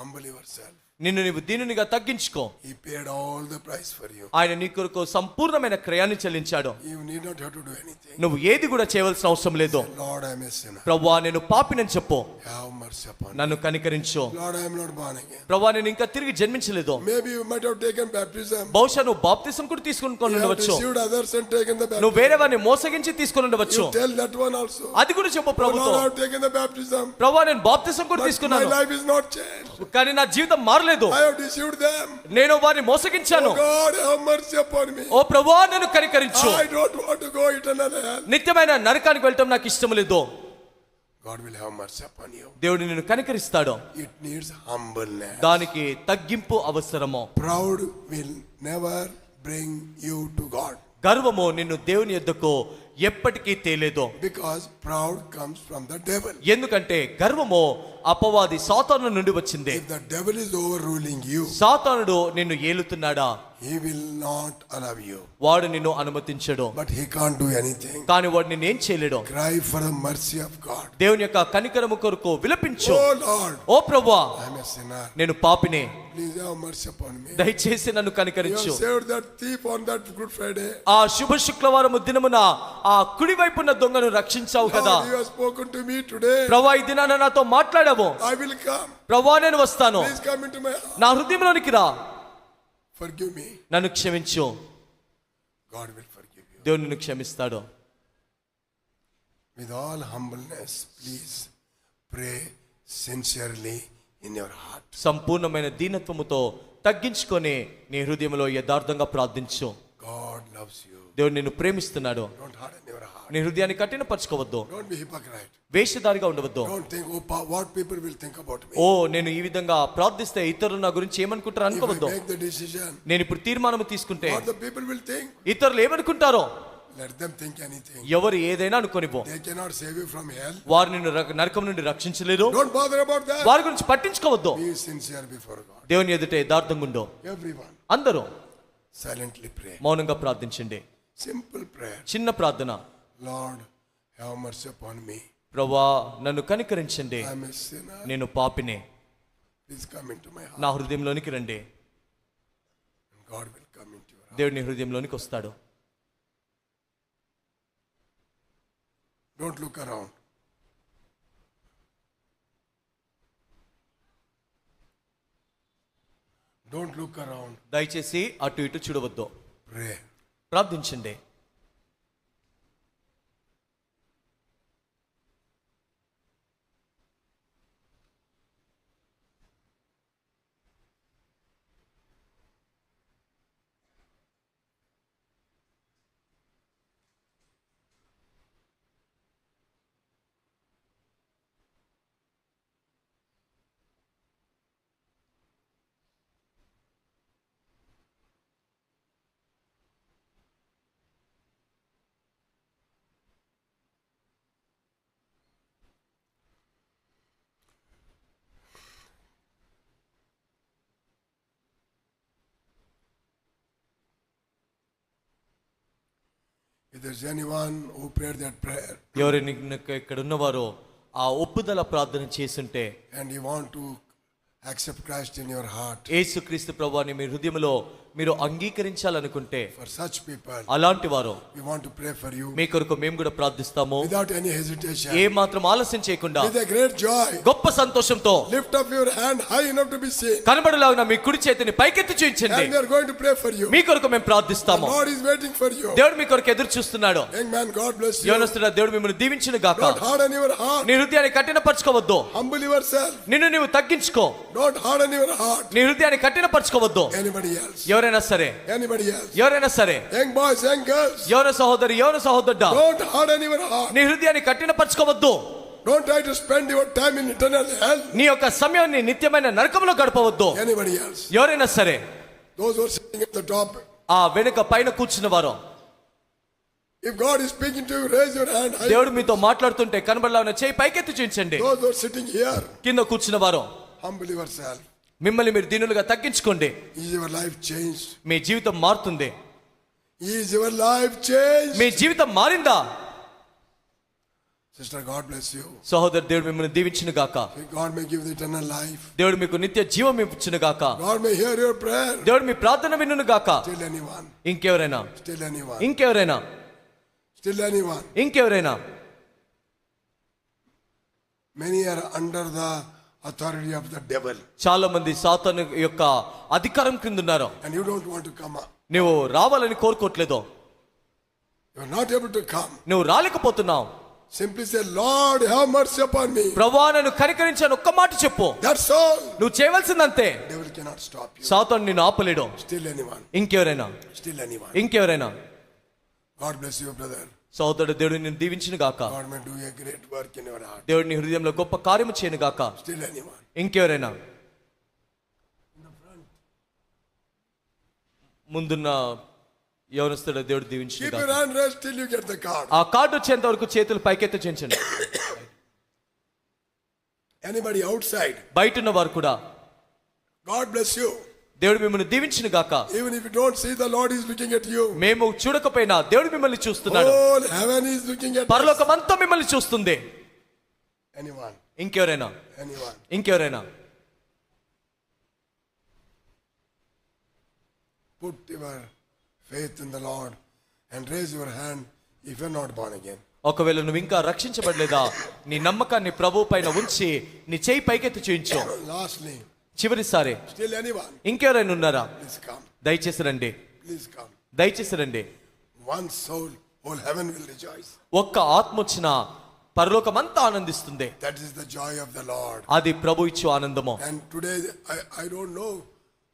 Speaker 1: Humble yourself.
Speaker 2: నిన్ను నీవు దీనునిగా తగ్గించుకో.
Speaker 1: He paid all the price for you.
Speaker 2: ఆయన నీ కొరకు సంపూర్ణమైన క్రయాన్ని చెల్లించాడు.
Speaker 1: You need not have to do anything.
Speaker 2: నువ్వు ఏది కూడా చేయవలసిన అవసరం లేదు.
Speaker 1: Lord, I am a sinner.
Speaker 2: ప్రభువా నేను పాపినని చెప్పు,
Speaker 1: Have mercy upon me.
Speaker 2: నన్ను కనికరించు.
Speaker 1: Lord, I am not born again.
Speaker 2: ప్రభువా నేను ఇంకా తిరిగి జన్మించలేదు.
Speaker 1: Maybe you might have taken baptism.
Speaker 2: బహుశా నువ్వు బాప్తిసం కూడా తీసుకుని
Speaker 1: You have
Speaker 2: ఉండవచ్చు.
Speaker 1: deceived others and taken the
Speaker 2: నువ్వు
Speaker 1: baptism.
Speaker 2: వేరే వారిని మోసగించి తీసుకుని ఉండవచ్చు.
Speaker 1: You tell that one also.
Speaker 2: అది కూడా చెప్పు
Speaker 1: Oh, Lord,
Speaker 2: ప్రభుతో,
Speaker 1: I have taken the baptism.
Speaker 2: ప్రభువా నేను బాప్తిసం కూడా
Speaker 1: But my
Speaker 2: తీసుకున్నాను,
Speaker 1: life is not changed.
Speaker 2: కానీ నా జీవితం మారలేదు.
Speaker 1: I have deceived them.
Speaker 2: నేను వారిని మోసగించాను.
Speaker 1: Oh God, have mercy upon me.
Speaker 2: ఓ ప్రభువా నన్ను కనికరించు.
Speaker 1: I don't want to go eternal hell.
Speaker 2: నిత్యమైన నరకానికి వెళ్ళటం నాకు ఇష్టం లేదు.
Speaker 1: God will have mercy upon you.
Speaker 2: దేవుడు నిన్ను కనికరిస్తాడు.
Speaker 1: It needs humbleness.
Speaker 2: దానికి తగ్గింపు అవసరము.
Speaker 1: Proud will never bring you to God.
Speaker 2: గర్వము నిన్ను దేవుని యొద్దకు ఎప్పటికీ తేలేదు.
Speaker 1: Because proud comes from the devil.
Speaker 2: ఎందుకంటే గర్వము అపవాది సాతాను నుండి వచ్చింది.
Speaker 1: If the devil is overruling you,
Speaker 2: సాతానుడు నిన్ను ఏలుతున్నాడా,
Speaker 1: he will not allow you.
Speaker 2: వాడు నిన్ను అనుమతించడు.
Speaker 1: But he can't do anything.
Speaker 2: కానీ వాడు నిన్నేం చేయలేడు.
Speaker 1: Cry for the mercy of God.
Speaker 2: దేవుని యొక్క కనికరము కొరకు విలపించు.
Speaker 1: Oh Lord,
Speaker 2: ఓ ప్రభువా
Speaker 1: I am a sinner.
Speaker 2: నేను పాపినే,
Speaker 1: Please have mercy upon me.
Speaker 2: దయచేసి నన్ను
Speaker 1: You
Speaker 2: కనికరించు.
Speaker 1: have saved that thief on that Good Friday.
Speaker 2: ఆ శుభ శుక్రవారం దినమున ఆ కుడి వైపున్న దొంగను రక్షించావు కదా.
Speaker 1: Lord, you have spoken to me today.
Speaker 2: ప్రభువా ఈ దినాన నాతో మాట్లాడావు.
Speaker 1: I will come.
Speaker 2: ప్రభువా నేను వస్తాను,
Speaker 1: Please come into my heart.
Speaker 2: నా హృదయంలోనికి రా,
Speaker 1: Forgive me.
Speaker 2: నన్ను క్షమించు.
Speaker 1: God will forgive you.
Speaker 2: దేవుడు నిన్ను క్షమిస్తాడు.
Speaker 1: With all humbleness, please pray sincerely in your heart.
Speaker 2: సంపూర్ణమైన దీనత్వముతో తగ్గించుకొని నీ హృదయంలో యథార్థంగా ప్రార్థించు.
Speaker 1: God loves you.
Speaker 2: దేవుడు నిన్ను ప్రేమిస్తున్నాడు.
Speaker 1: Don't harden your heart.
Speaker 2: నీ హృదయాన్ని కఠినపరచుకోవద్దు.
Speaker 1: Don't be hypocrite.
Speaker 2: వేషధారిగా ఉండవద్దు.
Speaker 1: Don't think, oh, what people will think about me.
Speaker 2: ఓ నేను ఈ విధంగా ప్రార్థిస్తే ఇతరులు నా గురించి ఏమనుకుంటారు
Speaker 1: If I
Speaker 2: అనుకోవద్దు.
Speaker 1: make the decision,
Speaker 2: నేను ఇప్పుడు తీర్మానం తీసుకుంటే
Speaker 1: what the people will think,
Speaker 2: ఇతరులు ఏమనుకుంటారో,
Speaker 1: let them think anything.
Speaker 2: ఎవరు ఏదైనా అనుకోనివ్వు.
Speaker 1: They cannot save you from hell.
Speaker 2: వారు నిన్ను నరకం నుండి రక్షించలేరు.
Speaker 1: Don't bother about that.
Speaker 2: వారి గురించి పట్టించుకోవద్దు.
Speaker 1: Be sincere before God.
Speaker 2: దేవుని ఎదుట యథార్థంగా ఉండు.
Speaker 1: Everyone,
Speaker 2: అందరూ
Speaker 1: silently pray.
Speaker 2: మౌనంగా ప్రార్థించండి.
Speaker 1: Simple prayer.
Speaker 2: చిన్న ప్రార్థన.
Speaker 1: Lord, have mercy upon me.
Speaker 2: ప్రభువా నన్ను కనికరించండి,
Speaker 1: I am a sinner.
Speaker 2: నేను పాపినే,
Speaker 1: Please come into my heart.
Speaker 2: నా హృదయంలోనికి రండి.
Speaker 1: And God will come into your heart.
Speaker 2: దేవుడి నీ హృదయంలోనికి వస్తాడు.
Speaker 1: Don't look around. Don't look around.
Speaker 2: దయచేసి అటు ఇటు చూడవద్దు.
Speaker 1: Pray.
Speaker 2: ప్రార్థించండి.
Speaker 1: If there's anyone who prayed that prayer
Speaker 2: ఎవరైనా ఇక్కడ ఉన్నవారో ఆ ఒప్పుదల ప్రార్థన చేసుంటే,
Speaker 1: and you want to accept Christ in your heart,
Speaker 2: యేసుక్రీస్తు ప్రభువాని మీ హృదయంలో మీరు అంగీకరించాలనుకుంటే,
Speaker 1: for such people,
Speaker 2: అలాంటి వారు
Speaker 1: we want to pray for you
Speaker 2: మీ కొరకు మేము కూడా ప్రార్థిస్తాము.
Speaker 1: without any hesitation.
Speaker 2: ఏ మాత్రం ఆలస్యం చేయకుండా
Speaker 1: With a great joy,
Speaker 2: గొప్ప సంతోషంతో
Speaker 1: lift up your hand high enough to be seen.
Speaker 2: కనబడలాగున మీ కుడి చేతిని పైకెత్తి చూపించండి.
Speaker 1: And we are going to pray for you.
Speaker 2: మీ కొరకు మేము ప్రార్థిస్తాము.
Speaker 1: God is waiting for you.
Speaker 2: దేవుడు మీ కొరకు ఎదురు చూస్తున్నాడు.
Speaker 1: Young man, God bless you.
Speaker 2: యవనస్తుడా దేవుడు మిమ్మల్ని దీవించును గాక.
Speaker 1: Don't harden your heart.
Speaker 2: నీ హృదయాన్ని కఠినపరచుకోవద్దు.
Speaker 1: Humble yourself.
Speaker 2: నిన్ను నీవు తగ్గించుకో.
Speaker 1: Don't harden your heart.
Speaker 2: నీ హృదయాన్ని కఠినపరచుకోవద్దు.
Speaker 1: Anybody else?
Speaker 2: ఎవరైనా సరే,
Speaker 1: Anybody else?
Speaker 2: ఎవరైనా సరే,
Speaker 1: Young boys, young girls,
Speaker 2: యవన సహోదరి, యవన సహోదరుడా,
Speaker 1: don't harden your heart.
Speaker 2: నీ హృదయాన్ని కఠినపరచుకోవద్దు.
Speaker 1: Don't try to spend your time in eternal hell.
Speaker 2: నీ యొక్క సమయాన్ని నిత్యమైన నరకంలో గడపవద్దు.
Speaker 1: Anybody else?
Speaker 2: ఎవరైనా సరే,
Speaker 1: Those who are sitting at the top.
Speaker 2: ఆ వెనుక పైన కూర్చున్న వారు,
Speaker 1: If God is speaking to you, raise your hand high.
Speaker 2: దేవుడు మీతో మాట్లాడుతుంటే కనబడలాగా చేయి పైకెత్తి చూపించండి.
Speaker 1: Those who are sitting here,
Speaker 2: కింద కూర్చున్న వారు,
Speaker 1: humble yourself.
Speaker 2: మిమ్మల్ని మీరు దీనులుగా తగ్గించుకోండి.
Speaker 1: Is your life changed?
Speaker 2: మీ జీవితం మారుతుంది.
Speaker 1: Is your life changed?
Speaker 2: మీ జీవితం మారిందా?
Speaker 1: Sister, God bless you.
Speaker 2: సహోదరు దేవుడు మిమ్మల్ని దీవించును గాక.
Speaker 1: God may give the eternal life.
Speaker 2: దేవుడు మీకు నిత్య జీవం ఇచ్చును గాక.
Speaker 1: God may hear your prayer.
Speaker 2: దేవుడు మీ ప్రార్థన వినును గాక.
Speaker 1: Still anyone.
Speaker 2: ఇంకెవరైనా?
Speaker 1: Still anyone.
Speaker 2: ఇంకెవరైనా?
Speaker 1: Still anyone.
Speaker 2: ఇంకెవరైనా?
Speaker 1: Many are under the authority of the devil.
Speaker 2: చాలా మంది సాతాను యొక్క అధికారం కింద ఉన్నారు.
Speaker 1: And you don't want to come up.
Speaker 2: నువ్వు రావాలని కోరుకోవట్లేదు.
Speaker 1: You are not able to come.
Speaker 2: నువ్వు రాలేకపోతున్నావు.
Speaker 1: Simply say, Lord, have mercy upon me.
Speaker 2: ప్రభువా నన్ను కనికరించని ఒక్క మాట చెప్పు.
Speaker 1: That's all.
Speaker 2: నువ్వు చేయవలసిందంతే.
Speaker 1: Devil cannot stop you.
Speaker 2: సాతాను నిన్ను ఆపలేడు.
Speaker 1: Still anyone.
Speaker 2: ఇంకెవరైనా?
Speaker 1: Still anyone.
Speaker 2: ఇంకెవరైనా?
Speaker 1: God bless you, brother.
Speaker 2: సోదరుడు దేవుడు నిన్ను దీవించును గాక.
Speaker 1: God may do a great work in your heart.
Speaker 2: దేవుడు నీ హృదయంలో గొప్ప కార్యము చేయను గాక.
Speaker 1: Still anyone.
Speaker 2: ఇంకెవరైనా? ముందున్న యవనస్తుడు దేవుడు దీవించును
Speaker 1: Keep
Speaker 2: గాక.
Speaker 1: your hand raised till you get the card.
Speaker 2: ఆ కార్డు వచ్చేంత వరకు చేతులు పైకెత్తి చేయించండి.
Speaker 1: Anybody outside?
Speaker 2: బయట ఉన్న వారు కూడా
Speaker 1: God bless you.
Speaker 2: దేవుడు మిమ్మల్ని దీవించును గాక.
Speaker 1: Even if you don't see, the Lord is looking at you.
Speaker 2: మేము చూడకపోయినా దేవుడు మిమ్మల్ని చూస్తున్నాడు.
Speaker 1: Whole heaven is looking at us.
Speaker 2: పరలోకమంతా మిమ్మల్ని చూస్తుంది.
Speaker 1: Anyone.
Speaker 2: ఇంకెవరైనా?
Speaker 1: Anyone.
Speaker 2: ఇంకెవరైనా?
Speaker 1: Put your faith in the Lord and raise your hand if you are not born again.
Speaker 2: ఒకవేళ నువ్వు ఇంకా రక్షించబడలేదా, నీ నమ్మకాన్ని ప్రభు పైన ఉంచి నీ చేయి పైకెత్తి చూయించు.
Speaker 1: Lastly,
Speaker 2: చివరిసారి
Speaker 1: still anyone.
Speaker 2: ఇంకెవరైనా ఉన్నారా?
Speaker 1: Please come.
Speaker 2: దయచేసి రండి.
Speaker 1: Please come.
Speaker 2: దయచేసి రండి.
Speaker 1: One soul, whole heaven will rejoice.
Speaker 2: ఒక్క ఆత్మ వచ్చిన పరలోకమంతా ఆనందిస్తుంది.
Speaker 1: That is the joy of the Lord.
Speaker 2: అది ప్రభు ఇచ్చు ఆనందము.
Speaker 1: And today, I don't know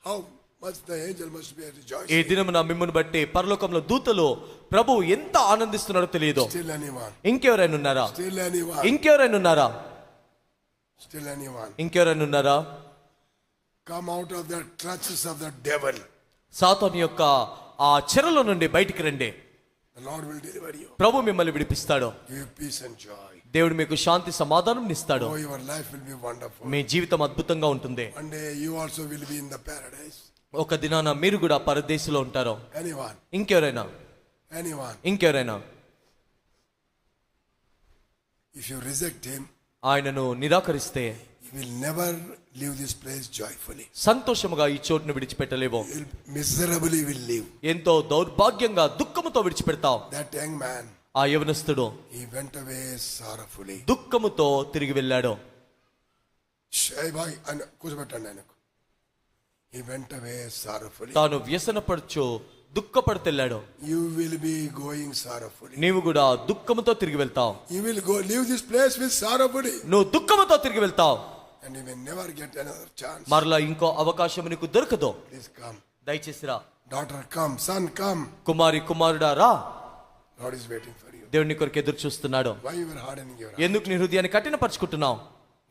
Speaker 1: how much the angel must be
Speaker 2: ఈ
Speaker 1: rejoicing.
Speaker 2: దినమున మిమ్మును బట్టి పరలోకంలో దూతలు ప్రభు ఎంత ఆనందిస్తున్నాడో తెలియదు.
Speaker 1: Still anyone.
Speaker 2: ఇంకెవరైనా ఉన్నారా?
Speaker 1: Still anyone.
Speaker 2: ఇంకెవరైనా ఉన్నారా?
Speaker 1: Still anyone.
Speaker 2: ఇంకెవరైనా ఉన్నారా?
Speaker 1: Come out of the clutches of the devil.
Speaker 2: సాతాను యొక్క ఆ చెరలో నుండి బయటికి రండి.
Speaker 1: The Lord will deliver you.
Speaker 2: ప్రభు మిమ్మల్ని విడిపిస్తాడు.
Speaker 1: Give you peace and joy.
Speaker 2: దేవుడు మీకు శాంతి సమాధానం ఇస్తాడు.
Speaker 1: Oh, your life will be wonderful.
Speaker 2: మీ జీవితం అద్భుతంగా ఉంటుంది.
Speaker 1: One day you also will be in the paradise.
Speaker 2: ఒక దినాన మీరు కూడా పరదేశంలో ఉంటారు.
Speaker 1: Anyone.
Speaker 2: ఇంకెవరైనా?
Speaker 1: Anyone.
Speaker 2: ఇంకెవరైనా?
Speaker 1: If you reject him,
Speaker 2: ఆయనను నిరాకరిస్తే
Speaker 1: you will never leave this place joyfully.
Speaker 2: సంతోషముగా ఈ చోటును విడిచిపెట్టలేవు.
Speaker 1: You will miserably will leave.
Speaker 2: ఎంతో దౌర్భాగ్యంగా దుఃఖముతో విడిచిపెడతావు.
Speaker 1: That young man,
Speaker 2: ఆ యవనస్తుడు
Speaker 1: he went away sorrowfully.
Speaker 2: దుఃఖముతో తిరిగి వెళ్ళాడు.
Speaker 1: Shay bhai, కూర్చోబెట్టండి ఆయనకు. He went away sorrowfully.
Speaker 2: తాను వ్యసనపడుచు దుఃఖపడుతెళ్ళాడు.
Speaker 1: You will be going sorrowfully.
Speaker 2: నీవు కూడా దుఃఖముతో తిరిగి వెళ్తావు.
Speaker 1: You will go leave this place with sorrowfully.
Speaker 2: నువ్వు దుఃఖముతో తిరిగి వెళ్తావు.
Speaker 1: And you may never get another chance.
Speaker 2: మరలా ఇంకో అవకాశం నీకు దొరకదు.
Speaker 1: Please come.
Speaker 2: దయచేసి రా.
Speaker 1: Daughter, come. Son, come.
Speaker 2: కుమారి కుమారుడా రా.
Speaker 1: Lord is waiting for you.
Speaker 2: దేవుని కొరకు ఎదురు చూస్తున్నాడు.
Speaker 1: Why you are hardening your heart?
Speaker 2: ఎందుకు నీ హృదయాన్ని కఠినపరుచుకుంటున్నావు?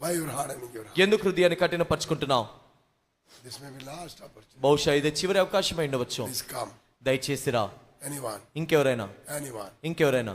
Speaker 1: Why you are hardening your heart?
Speaker 2: ఎందుకు హృదయాన్ని కఠినపరుచుకుంటున్నావు?
Speaker 1: This may be last opportunity.
Speaker 2: బహుశా ఇదే చివరి అవకాశం అయి ఉండవచ్చు.
Speaker 1: Please come.
Speaker 2: దయచేసి రా.
Speaker 1: Anyone.
Speaker 2: ఇంకెవరైనా?
Speaker 1: Anyone.
Speaker 2: ఇంకెవరైనా?